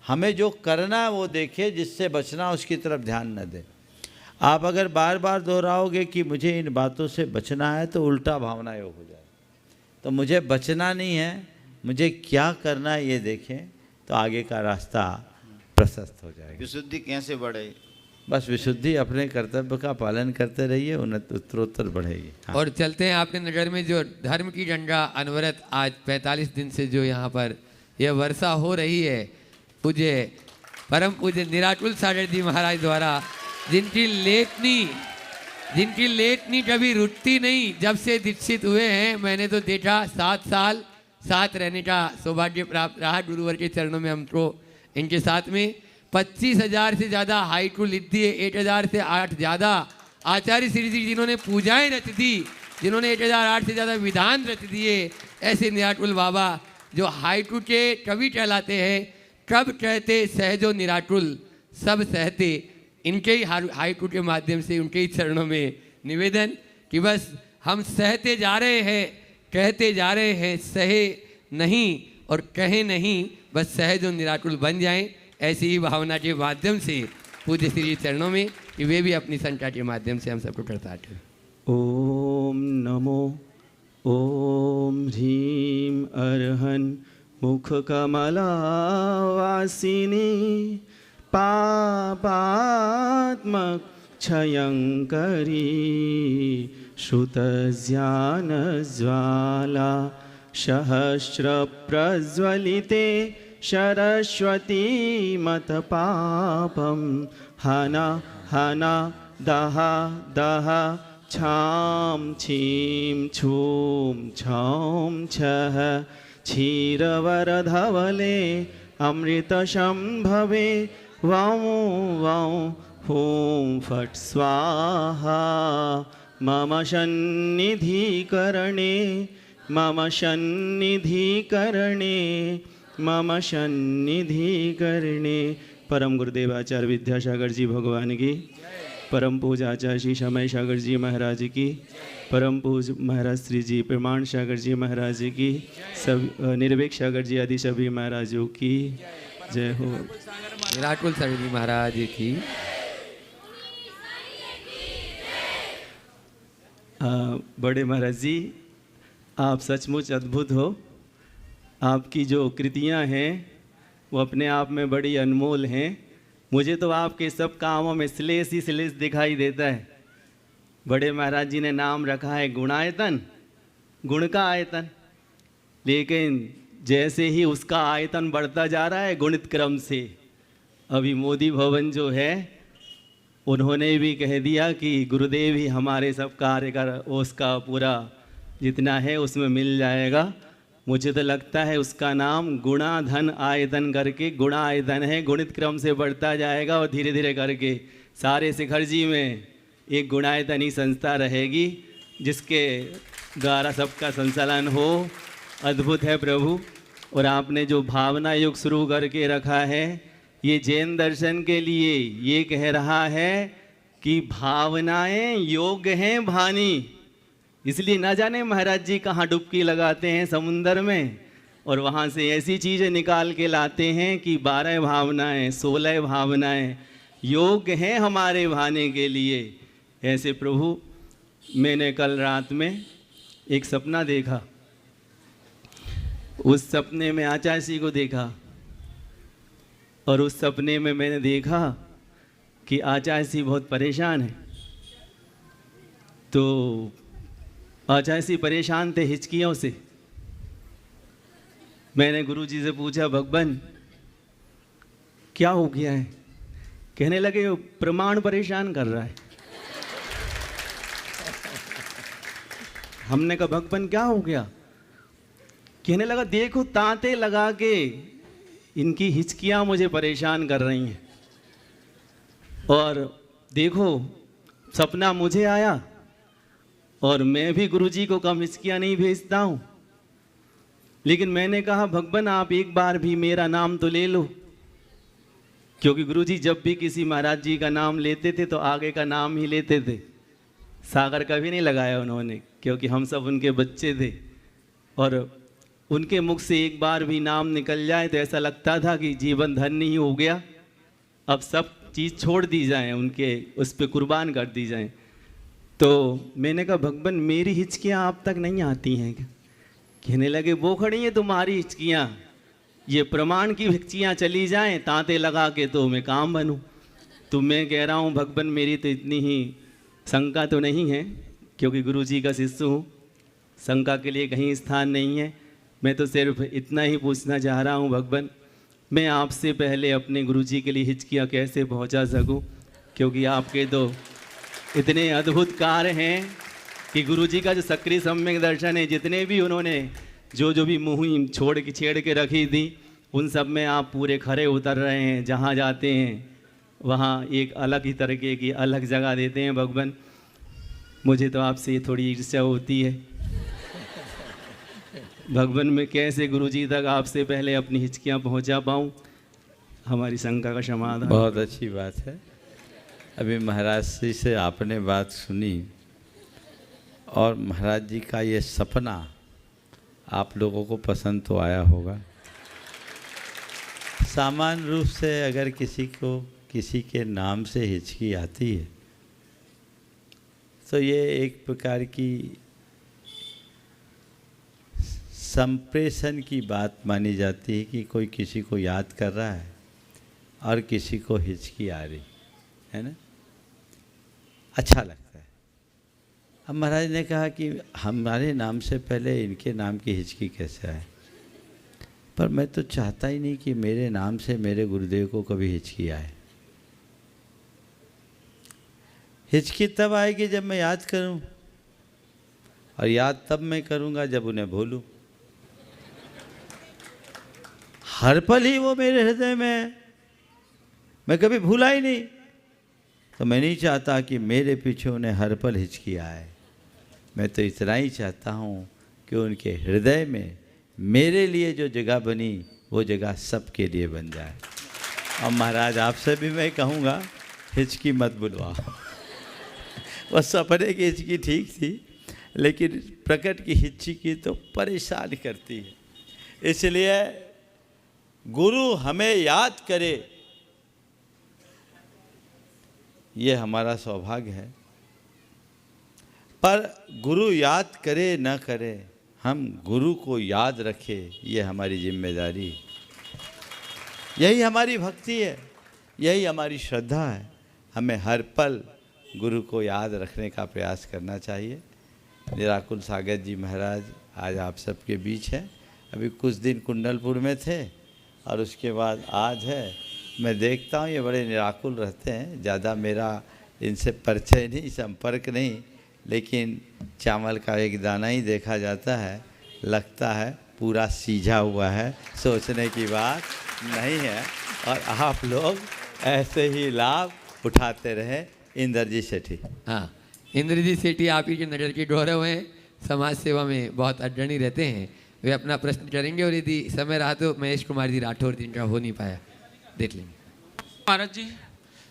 हमें जो करना है वो देखें, जिससे बचना उसकी तरफ ध्यान न दें। आप अगर बार बार दोहराओगे कि मुझे इन बातों से बचना है तो उल्टा भावना योग हो जाए। तो मुझे बचना नहीं है, मुझे क्या करना है ये देखें, तो आगे का रास्ता प्रशस्त हो जाएगा। विशुद्धि कैसे बढ़े? बस विशुद्धि अपने कर्तव्य का पालन करते रहिए, उत्तरोत्तर बढ़ेगी। हाँ। और चलते हैं आपके नज़र में जो धर्म की झंडा अनवरत आज 45 दिन से जो यहाँ पर यह वर्षा हो रही है, पूज्य परम पूज्य निराकुल सागर जी महाराज द्वारा, जिनकी लेखनी कभी रुकती नहीं, जब से दीक्षित हुए हैं मैंने तो देखा 7 साल साथ रहने का सौभाग्य प्राप्त रहा गुरुवर के चरणों में हमको। इनके साथ में 25,000 से ज़्यादा हाइकू लिख दिए, 1,000 से 8 ज़्यादा आचार्य श्री जी जिन्होंने पूजाएं रच दी, जिन्होंने 1,008 से ज़्यादा विधान रच दिए, ऐसे निराकुल बाबा जो हाइकू के कवि कहलाते हैं। कब कहते सहजो निराकुल सब सहते, इनके ही हाइकू के माध्यम से उनके ही चरणों में निवेदन कि बस हम सहते जा रहे हैं, कहते जा रहे हैं, सहे नहीं और कहे नहीं, बस सहज और निराकुल बन जाएं। ऐसी ही भावना के माध्यम से पूज्य श्री चरणों में कि वे भी अपनी संख्या के माध्यम से हम सबको करताते। ओम नमो ओम ह्रीं अर्हन् मुखकमलावासिनी पापात्मक क्षयंकरी श्रुतज्ञानज्वाला सहस्रप्रज्वलिते सरस्वती मतपापं हना हना दहा दहा छां छीं छूं छौं छः क्षीरवरधवले अमृतशंभवे वौं वौं हूं फट् स्वाहा मम सन्निधिकरणे मम सन्निधिकरणे मम सन्निधिकरणे। परम गुरुदेव आचार्य विद्यासागर जी भगवान की, परम पूज आचार्य श्री समय सागर जी महाराज की, परम पूज महाराज श्री जी प्रमाण सागर जी महाराज की, सब निर्वेक सागर जी आदि सभी महाराजों की जय हो। निराकुल सागर जी महाराज की। बड़े महाराज जी, आप सचमुच अद्भुत हो। आपकी जो कृतियां हैं वो अपने आप में बड़ी अनमोल हैं। मुझे तो आपके सब कामों में श्लेष ही श्लेष दिखाई देता है। बड़े महाराज जी ने नाम रखा है गुणायतन, गुण का आयतन, लेकिन जैसे ही उसका आयतन बढ़ता जा रहा है गुणित क्रम से, अभी मोदी भवन जो है उन्होंने भी कह दिया कि गुरुदेव ही हमारे सब कार्य का उसका पूरा जितना है उसमें मिल जाएगा। मुझे तो लगता है उसका नाम गुणा धन आयतन करके गुणा आयतन है, गुणित क्रम से बढ़ता जाएगा और धीरे धीरे करके सारे शिखर जी में एक गुणायतनी संस्था रहेगी जिसके द्वारा सबका संचालन हो। अद्भुत है प्रभु। और आपने जो भावना योग शुरू करके रखा है ये जैन दर्शन के लिए ये कह रहा है कि भावनाएं योग हैं भानी, इसलिए ना जाने महाराज जी कहाँ डुबकी लगाते हैं समुंदर में और वहाँ से ऐसी चीज़ें निकाल के लाते हैं कि 12 भावनाएं 16 भावनाएं योग हैं हमारे भाने के लिए। ऐसे प्रभु मैंने कल रात में एक सपना देखा। उस सपने में आचार्य जी को देखा और उस सपने में मैंने देखा कि आचार्य जी बहुत परेशान हैं। तो आचार्य जी परेशान थे हिचकियों से। मैंने गुरु जी से पूछा भगवान क्या हो गया है? कहने लगे वो प्रमाण परेशान कर रहा है। हमने कहा भगवान क्या हो गया? कहने लगा देखो तांते लगा के इनकी हिचकियां मुझे परेशान कर रही हैं और देखो सपना मुझे आया और मैं भी गुरुजी को कम हिचकियाँ नहीं भेजता हूँ, लेकिन मैंने कहा भगवान आप एक बार भी मेरा नाम तो ले लो, क्योंकि गुरुजी जब भी किसी महाराज जी का नाम लेते थे तो आगे का नाम ही लेते थे। सागर कभी नहीं लगाया उन्होंने, क्योंकि हम सब उनके बच्चे थे और उनके मुख से एक बार भी नाम निकल जाए तो ऐसा लगता था कि जीवन धन्य ही हो गया, अब सब चीज़ छोड़ दी जाए, उनके उस पर कुर्बान कर दी जाए। तो मैंने कहा भगवान मेरी हिचकियाँ आप तक नहीं आती हैं क्या? कहने लगे वो खड़ी हैं तुम्हारी हिचकियाँ, ये प्रमाण की हिचकियाँ चली जाएं तांते लगा के तो मैं काम बनूं। तो मैं कह रहा हूँ भगवान मेरी तो इतनी ही शंका तो नहीं है, क्योंकि गुरुजी का शिष्य हूँ, शंका के लिए कहीं स्थान नहीं है। मैं तो सिर्फ इतना ही पूछना चाह रहा हूँ भगवान, मैं आपसे पहले अपने गुरुजी के लिए हिचकियाँ कैसे पहुँचा सकूँ, क्योंकि आपके तो इतने अद्भुत कार्य हैं कि गुरुजी का जो सक्रिय सम्यक दर्शन है, जितने भी उन्होंने जो भी मुहिम छोड़ के छेड़ के रखी थी, उन सब में आप पूरे खरे उतर रहे हैं। जहाँ जाते हैं वहाँ एक अलग ही तरीके की अलग जगह देते हैं भगवान। मुझे तो आपसे थोड़ी ईर्ष्या होती है भगवान, मैं कैसे गुरुजी तक आपसे पहले अपनी हिचकियाँ पहुँचा पाऊँ, हमारी शंका का समाधान। बहुत अच्छी बात है। अभी महाराज जी से आपने बात सुनी और महाराज जी का ये सपना आप लोगों को पसंद तो आया होगा। सामान्य रूप से अगर किसी को किसी के नाम से हिचकी आती है तो ये एक प्रकार की संप्रेषण की बात मानी जाती है कि कोई किसी को याद कर रहा है और किसी को हिचकी आ रही है ना, अच्छा लगता है। अब महाराज ने कहा कि हमारे नाम से पहले इनके नाम की हिचकी कैसे आए, पर मैं तो चाहता ही नहीं कि मेरे नाम से मेरे गुरुदेव को कभी हिचकी आए। हिचकी तब आएगी जब मैं याद करूं, और याद तब मैं करूंगा जब उन्हें भूलूं। हर पल ही वो मेरे हृदय में है, मैं कभी भूला ही नहीं। तो मैं नहीं चाहता कि मेरे पीछे उन्हें हर पल हिचकी आए। मैं तो इतना ही चाहता हूँ कि उनके हृदय में मेरे लिए जो जगह बनी वो जगह सबके लिए बन जाए। और महाराज आपसे भी मैं कहूँगा हिचकी मत बुलवाओ वह सपने की हिचकी ठीक थी, लेकिन प्रकट की हिचकी तो परेशान करती है। इसलिए गुरु हमें याद करे, ये हमारा सौभाग्य है। पर गुरु याद करे न करे, हम गुरु को याद रखें, ये हमारी जिम्मेदारी है। यही हमारी भक्ति है, यही हमारी श्रद्धा है। हमें हर पल गुरु को याद रखने का प्रयास करना चाहिए। निराकुल सागर जी महाराज आज आप सबके बीच हैं। अभी कुछ दिन कुंडलपुर में थे और उसके बाद आज है। मैं देखता हूँ ये बड़े निराकुल रहते हैं, ज़्यादा मेरा इनसे परिचय नहीं, संपर्क नहीं, लेकिन चावल का एक दाना ही देखा जाता है, लगता है पूरा सीझा हुआ है, सोचने की बात नहीं है। और आप लोग ऐसे ही लाभ उठाते रहे। इंद्रजीत सेठी। हाँ, इंद्रजीत सेठी आप ही की नज़र के गौरव हैं, समाज सेवा में बहुत अग्रणी रहते हैं। वे अपना प्रश्न करेंगे और यदि समय रहा तो महेश कुमार जी राठौर जिनका हो नहीं पाया देख लेंगे। महाराज जी,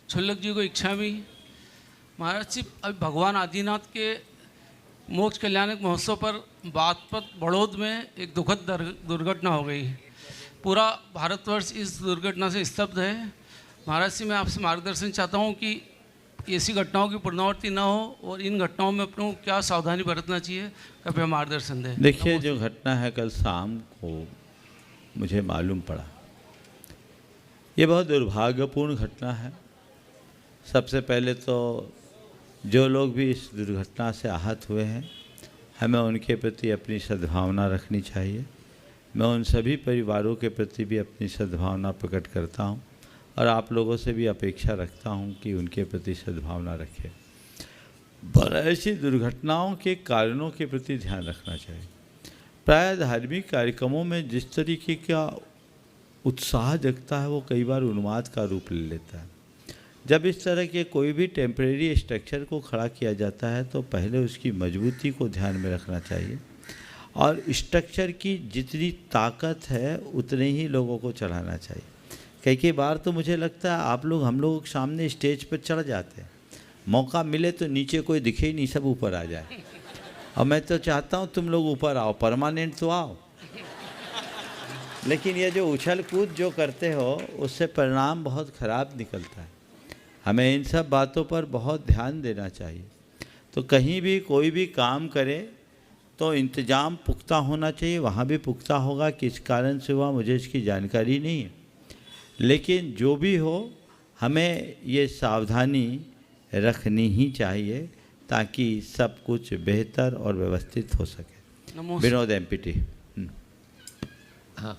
छुल्लक जी को इच्छा भी। महाराज जी, अभी भगवान आदिनाथ के मोक्ष कल्याणक महोत्सव पर बागपत बड़ौद में एक दुखद दुर्घटना हो गई। पूरा भारतवर्ष इस दुर्घटना से स्तब्ध है। महाराज जी, मैं आपसे मार्गदर्शन चाहता हूँ कि ऐसी घटनाओं की पुनरावृत्ति न हो और इन घटनाओं में अपनों क्या सावधानी बरतना चाहिए, कृपया मार्गदर्शन दें। देखिए, जो घटना है कल शाम को मुझे मालूम पड़ा, ये बहुत दुर्भाग्यपूर्ण घटना है। सबसे पहले तो जो लोग भी इस दुर्घटना से आहत हुए हैं, हमें उनके प्रति अपनी सद्भावना रखनी चाहिए। मैं उन सभी परिवारों के प्रति भी अपनी सद्भावना प्रकट करता हूं और आप लोगों से भी अपेक्षा रखता हूं कि उनके प्रति सद्भावना रखें। पर ऐसी दुर्घटनाओं के कारणों के प्रति ध्यान रखना चाहिए। प्रायः धार्मिक कार्यक्रमों में जिस तरीके का उत्साह जगता है वो कई बार उन्माद का रूप ले लेता है। जब इस तरह के कोई भी टेम्परेरी स्ट्रक्चर को खड़ा किया जाता है तो पहले उसकी मजबूती को ध्यान में रखना चाहिए और स्ट्रक्चर की जितनी ताकत है उतने ही लोगों को चढ़ाना चाहिए। कई बार तो मुझे लगता है आप लोग हम लोगों के सामने स्टेज पर चढ़ जाते हैं, मौका मिले तो नीचे कोई दिखे ही नहीं, सब ऊपर आ जाए। और मैं तो चाहता हूँ तुम लोग ऊपर आओ, परमानेंट तो आओ, लेकिन ये जो उछल कूद जो करते हो उससे परिणाम बहुत ख़राब निकलता है। हमें इन सब बातों पर बहुत ध्यान देना चाहिए। तो कहीं भी कोई भी काम करे तो इंतज़ाम पुख्ता होना चाहिए, वहाँ भी पुख्ता होगा किस कारण से हुआ मुझे इसकी जानकारी नहीं है, लेकिन जो भी हो हमें ये सावधानी रखनी ही चाहिए ताकि सब कुछ बेहतर और व्यवस्थित हो सके। विनोद एमपीटी। हाँ,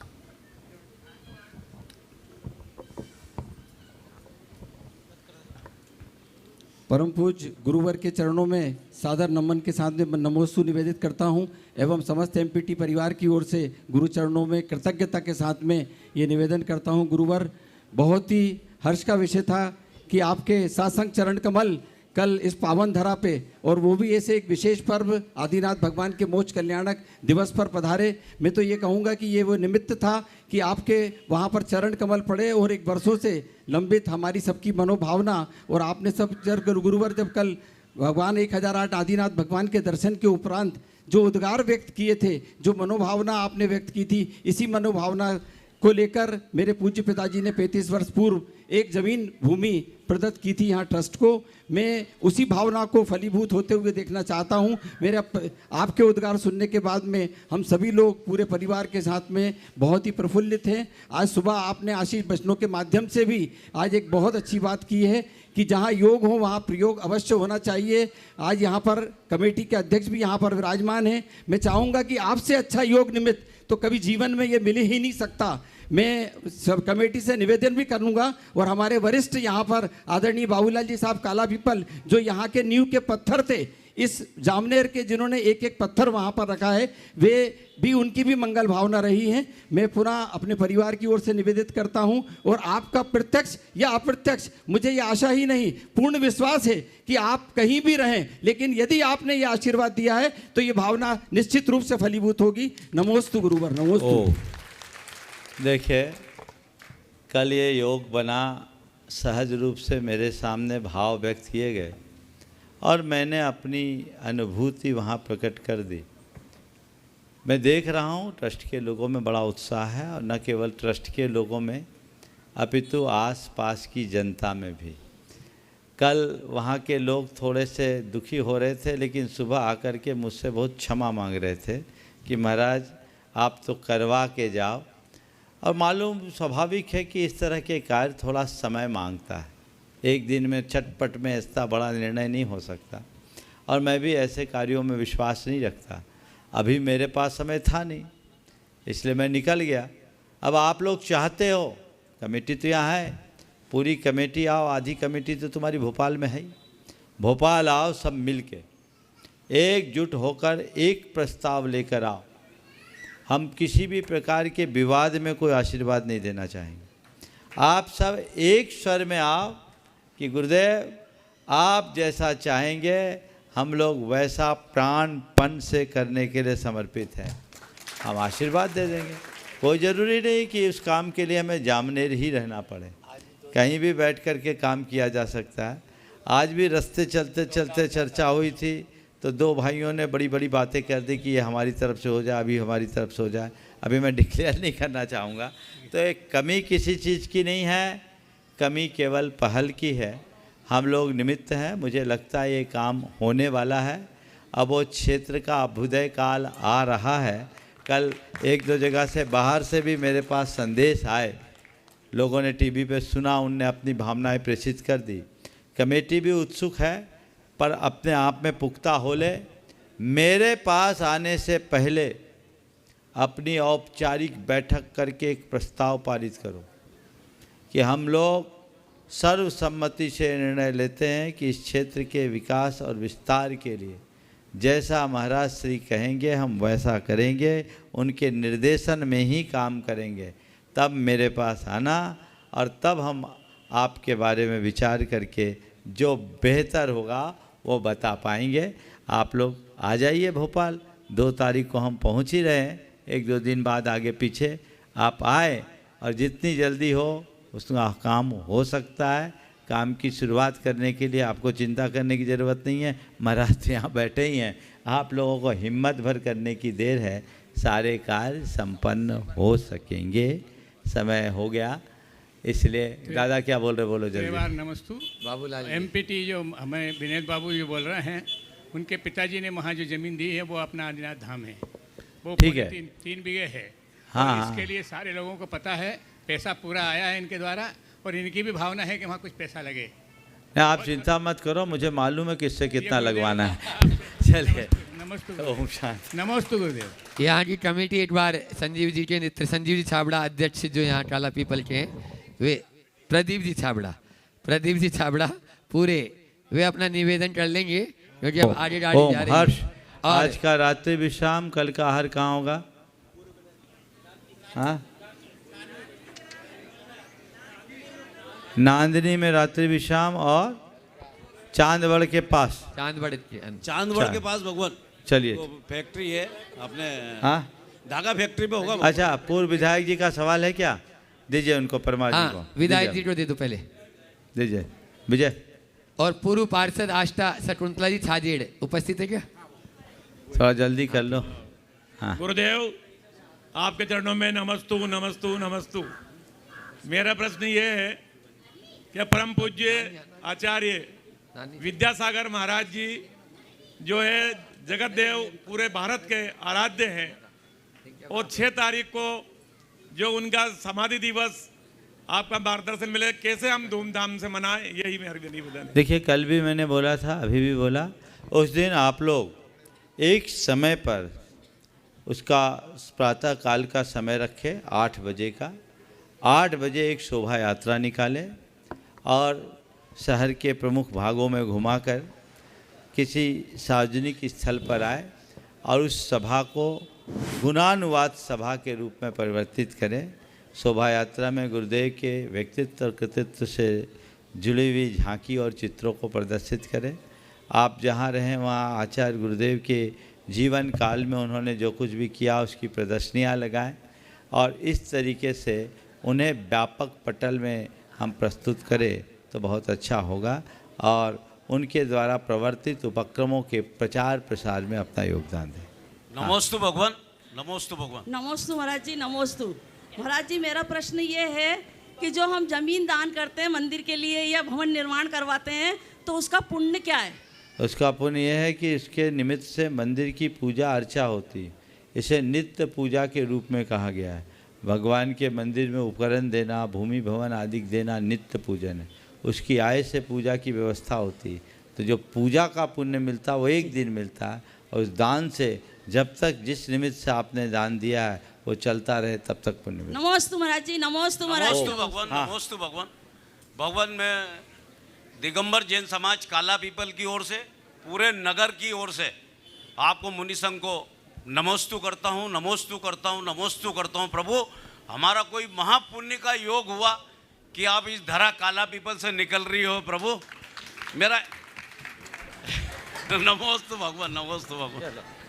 परम पूज्य गुरुवर के चरणों में सादर नमन के साथ में नमोस्तु निवेदित करता हूं एवं समस्त एमपीटी परिवार की ओर से गुरु चरणों में कृतज्ञता के साथ में ये निवेदन करता हूं। गुरुवर, बहुत ही हर्ष का विषय था कि आपके सासंग चरण कमल कल इस पावन धरा पे, और वो भी ऐसे एक विशेष पर्व आदिनाथ भगवान के मोक्ष कल्याणक दिवस पर पधारे। मैं तो ये कहूँगा कि ये वो निमित्त था कि आपके वहाँ पर चरण कमल पड़े और एक वर्षों से लंबित हमारी सबकी मनोभावना, और आपने सब गुरुवर जब कल भगवान 1008 आदिनाथ भगवान के दर्शन के उपरांत जो उद्गार व्यक्त किए थे, जो मनोभावना आपने व्यक्त की थी, इसी मनोभावना को लेकर मेरे पूज्य पिताजी ने 35 वर्ष पूर्व एक ज़मीन भूमि प्रदत्त की थी यहाँ ट्रस्ट को। मैं उसी भावना को फलीभूत होते हुए देखना चाहता हूँ। मेरे आपके उद्गार सुनने के बाद में हम सभी लोग पूरे परिवार के साथ में बहुत ही प्रफुल्लित हैं। आज सुबह आपने आशीष वचनों के माध्यम से भी आज एक बहुत अच्छी बात की है कि जहाँ योग हो वहाँ प्रयोग अवश्य होना चाहिए। आज यहाँ पर कमेटी के अध्यक्ष भी यहाँ पर विराजमान हैं। मैं चाहूँगा कि आपसे अच्छा योग निमित्त तो कभी जीवन में ये मिल ही नहीं सकता। मैं सब कमेटी से निवेदन भी करूंगा और हमारे वरिष्ठ यहाँ पर आदरणीय बाबूलाल जी साहब काला पीपल जो यहाँ के नींव के पत्थर थे, इस जामनेर के जिन्होंने एक एक पत्थर वहाँ पर रखा है, वे भी उनकी भी मंगल भावना रही है। मैं पुनः अपने परिवार की ओर से निवेदित करता हूँ और आपका प्रत्यक्ष या अप्रत्यक्ष, मुझे ये आशा ही नहीं पूर्ण विश्वास है कि आप कहीं भी रहें, लेकिन यदि आपने ये आशीर्वाद दिया है तो ये भावना निश्चित रूप से फलीभूत होगी। नमोस्तु गुरुवर, नमोस्तु। देखिए, कल ये योग बना, सहज रूप से मेरे सामने भाव व्यक्त किए गए और मैंने अपनी अनुभूति वहाँ प्रकट कर दी। मैं देख रहा हूँ ट्रस्ट के लोगों में बड़ा उत्साह है, और न केवल ट्रस्ट के लोगों में अपितु आस पास की जनता में भी। कल वहाँ के लोग थोड़े से दुखी हो रहे थे, लेकिन सुबह आकर के मुझसे बहुत क्षमा मांग रहे थे कि महाराज आप तो करवा के जाओ। और मालूम स्वाभाविक है कि इस तरह के कार्य थोड़ा समय मांगता है, एक दिन में चटपट में ऐसा बड़ा निर्णय नहीं हो सकता, और मैं भी ऐसे कार्यों में विश्वास नहीं रखता। अभी मेरे पास समय था नहीं, इसलिए मैं निकल गया। अब आप लोग चाहते हो, कमेटी तो यहाँ है, पूरी कमेटी आओ, आधी कमेटी तो तुम्हारी भोपाल में है ही। भोपाल आओ, सब मिल के एकजुट होकर एक प्रस्ताव लेकर आओ। हम किसी भी प्रकार के विवाद में कोई आशीर्वाद नहीं देना चाहेंगे। आप सब एक स्वर में आओ कि गुरुदेव आप जैसा चाहेंगे हम लोग वैसा प्राणपण से करने के लिए समर्पित हैं। हम आशीर्वाद दे देंगे। कोई ज़रूरी नहीं कि उस काम के लिए हमें जामनेर ही रहना पड़े, कहीं भी बैठ कर के काम किया जा सकता है। आज भी रास्ते चलते चलते चर्चा हुई थी तो दो भाइयों ने बड़ी बड़ी बातें कर दी कि ये हमारी तरफ से हो जाए, अभी हमारी तरफ से हो जाए। अभी मैं डिक्लेयर नहीं करना चाहूँगा। तो एक कमी किसी चीज़ की नहीं है, कमी केवल पहल की है। हम लोग निमित्त हैं। मुझे लगता है ये काम होने वाला है। अब वो क्षेत्र का अभ्युदय काल आ रहा है। कल एक दो जगह से बाहर से भी मेरे पास संदेश आए, लोगों ने टीवी पे सुना, उनने अपनी भावनाएं प्रेषित कर दी। कमेटी भी उत्सुक है, पर अपने आप में पुख्ता हो ले। मेरे पास आने से पहले अपनी औपचारिक बैठक करके एक प्रस्ताव पारित करो कि हम लोग सर्वसम्मति से निर्णय लेते हैं कि इस क्षेत्र के विकास और विस्तार के लिए जैसा महाराज श्री कहेंगे हम वैसा करेंगे, उनके निर्देशन में ही काम करेंगे। तब मेरे पास आना और तब हम आपके बारे में विचार करके जो बेहतर होगा वो बता पाएंगे। आप लोग आ जाइए भोपाल, 2 तारीख को हम पहुंच ही रहे हैं, 1-2 दिन बाद आगे पीछे आप आए और जितनी जल्दी हो उसका काम हो सकता है। काम की शुरुआत करने के लिए आपको चिंता करने की ज़रूरत नहीं है, महाराज यहाँ बैठे ही हैं। आप लोगों को हिम्मत भर करने की देर है, सारे कार्य संपन्न हो सकेंगे। समय हो गया, इसलिए दादा क्या बोल रहे बोलो जल्दी। नमस्तु बाबूलाल एमपीटी जो हमें विनेत बाबू जी बोल रहे हैं, उनके पिताजी ने वहाँ जो ज़मीन दी है वो अपना आदिनाथ धाम है, वो ठीक है। 3 बीघे है। हाँ, और इसके लिए सारे लोगों को पता है, पैसा पूरा आया है इनके द्वारा, और इनकी भी भावना है कि वहाँ कुछ पैसा लगे। नहीं, आप चिंता मत करो, मुझे मालूम है किससे कितना लगवाना है। चलिए, ओम शांति। नमस्ते गुरुदेव। यहाँ की कमेटी एक बार संजीव जी के नेतृत्व, संजीव जी छाबड़ा अध्यक्ष जो यहाँ काला पीपल के हैं, वे प्रदीप जी छाबड़ा पूरे वे अपना निवेदन कर लेंगे, क्योंकि अब आगे गाड़ी ओम जा रही है। हर्ष, आज का रात्रि विश्राम, कल का आहार कहाँ होगा? हाँ, नांदनी में रात्रि विश्राम और चांदवड़ के पास। चांदवड़ के पास भगवान। चलिए, फैक्ट्री है अपने, हाँ, धागा फैक्ट्री में होगा। अच्छा, पूर्व विधायक जी का सवाल है क्या? दीजिए उनको, परमार जी को। विधायक जी को दे दो पहले, दीजिए विजय। और पूर्व पार्षद आष्टा शकुंतला जी छाजेड़ उपस्थित है क्या? थोड़ा जल्दी कर लो। हाँ, गुरुदेव, आपके चरणों में नमस्तु नमस्तु नमस्तु। मेरा प्रश्न ये है कि परम पूज्य आचार्य विद्यासागर महाराज जी जो है जगत देव पूरे भारत के आराध्य हैं, और 6 तारीख को जो उनका समाधि दिवस, आपका मार्गदर्शन मिले, कैसे हम धूमधाम से मनाएं, यही मेरी निवेदन है। देखिए, कल भी मैंने बोला था, अभी भी बोला, उस दिन आप लोग एक समय पर उसका प्रातः काल का समय रखें, 8 बजे का। 8 बजे एक शोभा यात्रा निकालें और शहर के प्रमुख भागों में घुमाकर किसी सार्वजनिक स्थल पर आए और उस सभा को गुणानुवाद सभा के रूप में परिवर्तित करें। शोभा यात्रा में गुरुदेव के व्यक्तित्व और कृतित्व से जुड़ी हुई झांकी और चित्रों को प्रदर्शित करें। आप जहाँ रहें वहाँ आचार्य गुरुदेव के जीवन काल में उन्होंने जो कुछ भी किया उसकी प्रदर्शनियाँ लगाएं, और इस तरीके से उन्हें व्यापक पटल में हम प्रस्तुत करें तो बहुत अच्छा होगा, और उनके द्वारा प्रवर्तित उपक्रमों के प्रचार प्रसार में अपना योगदान दें। नमोस्तु भगवान, नमोस्तु भगवान। नमोस्तु महाराज जी, नमोस्तु महाराज जी। मेरा प्रश्न ये है कि जो हम जमीन दान करते हैं मंदिर के लिए या भवन निर्माण करवाते हैं, तो उसका पुण्य क्या है? उसका पुण्य यह है कि इसके निमित्त से मंदिर की पूजा अर्चा होती है। इसे नित्य पूजा के रूप में कहा गया है। भगवान के मंदिर में उपकरण देना, भूमि भवन आदि देना नित्य पूजन है। उसकी आय से पूजा की व्यवस्था होती है। तो जो पूजा का पुण्य मिलता है वो एक दिन मिलता है, और उस दान से जब तक जिस निमित्त से आपने दान दिया है वो चलता रहे तब तक पुण्य मिलता है। नमोस्तु महाराज जी, नमोस्तु महाराज। नमोस्तु भगवान, नमोस्तु भगवान। भगवान, मैं दिगंबर जैन समाज काला पीपल की ओर से, पूरे नगर की ओर से आपको मुनि संघ को नमोस्तु करता हूँ, नमोस्तु करता हूँ, नमोस्तु करता हूँ। प्रभु, हमारा कोई महापुण्य का योग हुआ कि आप इस धरा काला पीपल से निकल रही हो। प्रभु मेरा नमोस्तु भगवान, नमोस्तु भगवान।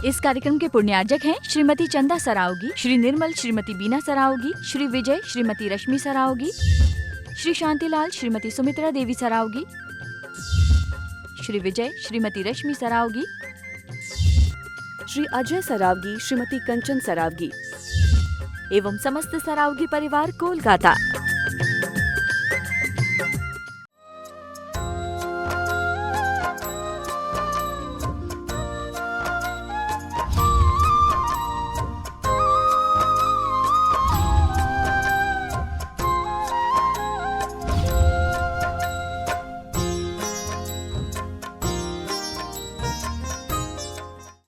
इस कार्यक्रम के पुण्यार्जक हैं श्रीमती चंदा सरावगी, श्री निर्मल श्रीमती बीना सरावगी, श्री विजय श्रीमती रश्मि सरावगी, श्री शांतिलाल श्रीमती सुमित्रा देवी सरावगी, श्री विजय श्रीमती रश्मि सरावगी, श्री अजय सरावगी, श्रीमती कंचन सरावगी एवं समस्त सरावगी परिवार कोलकाता।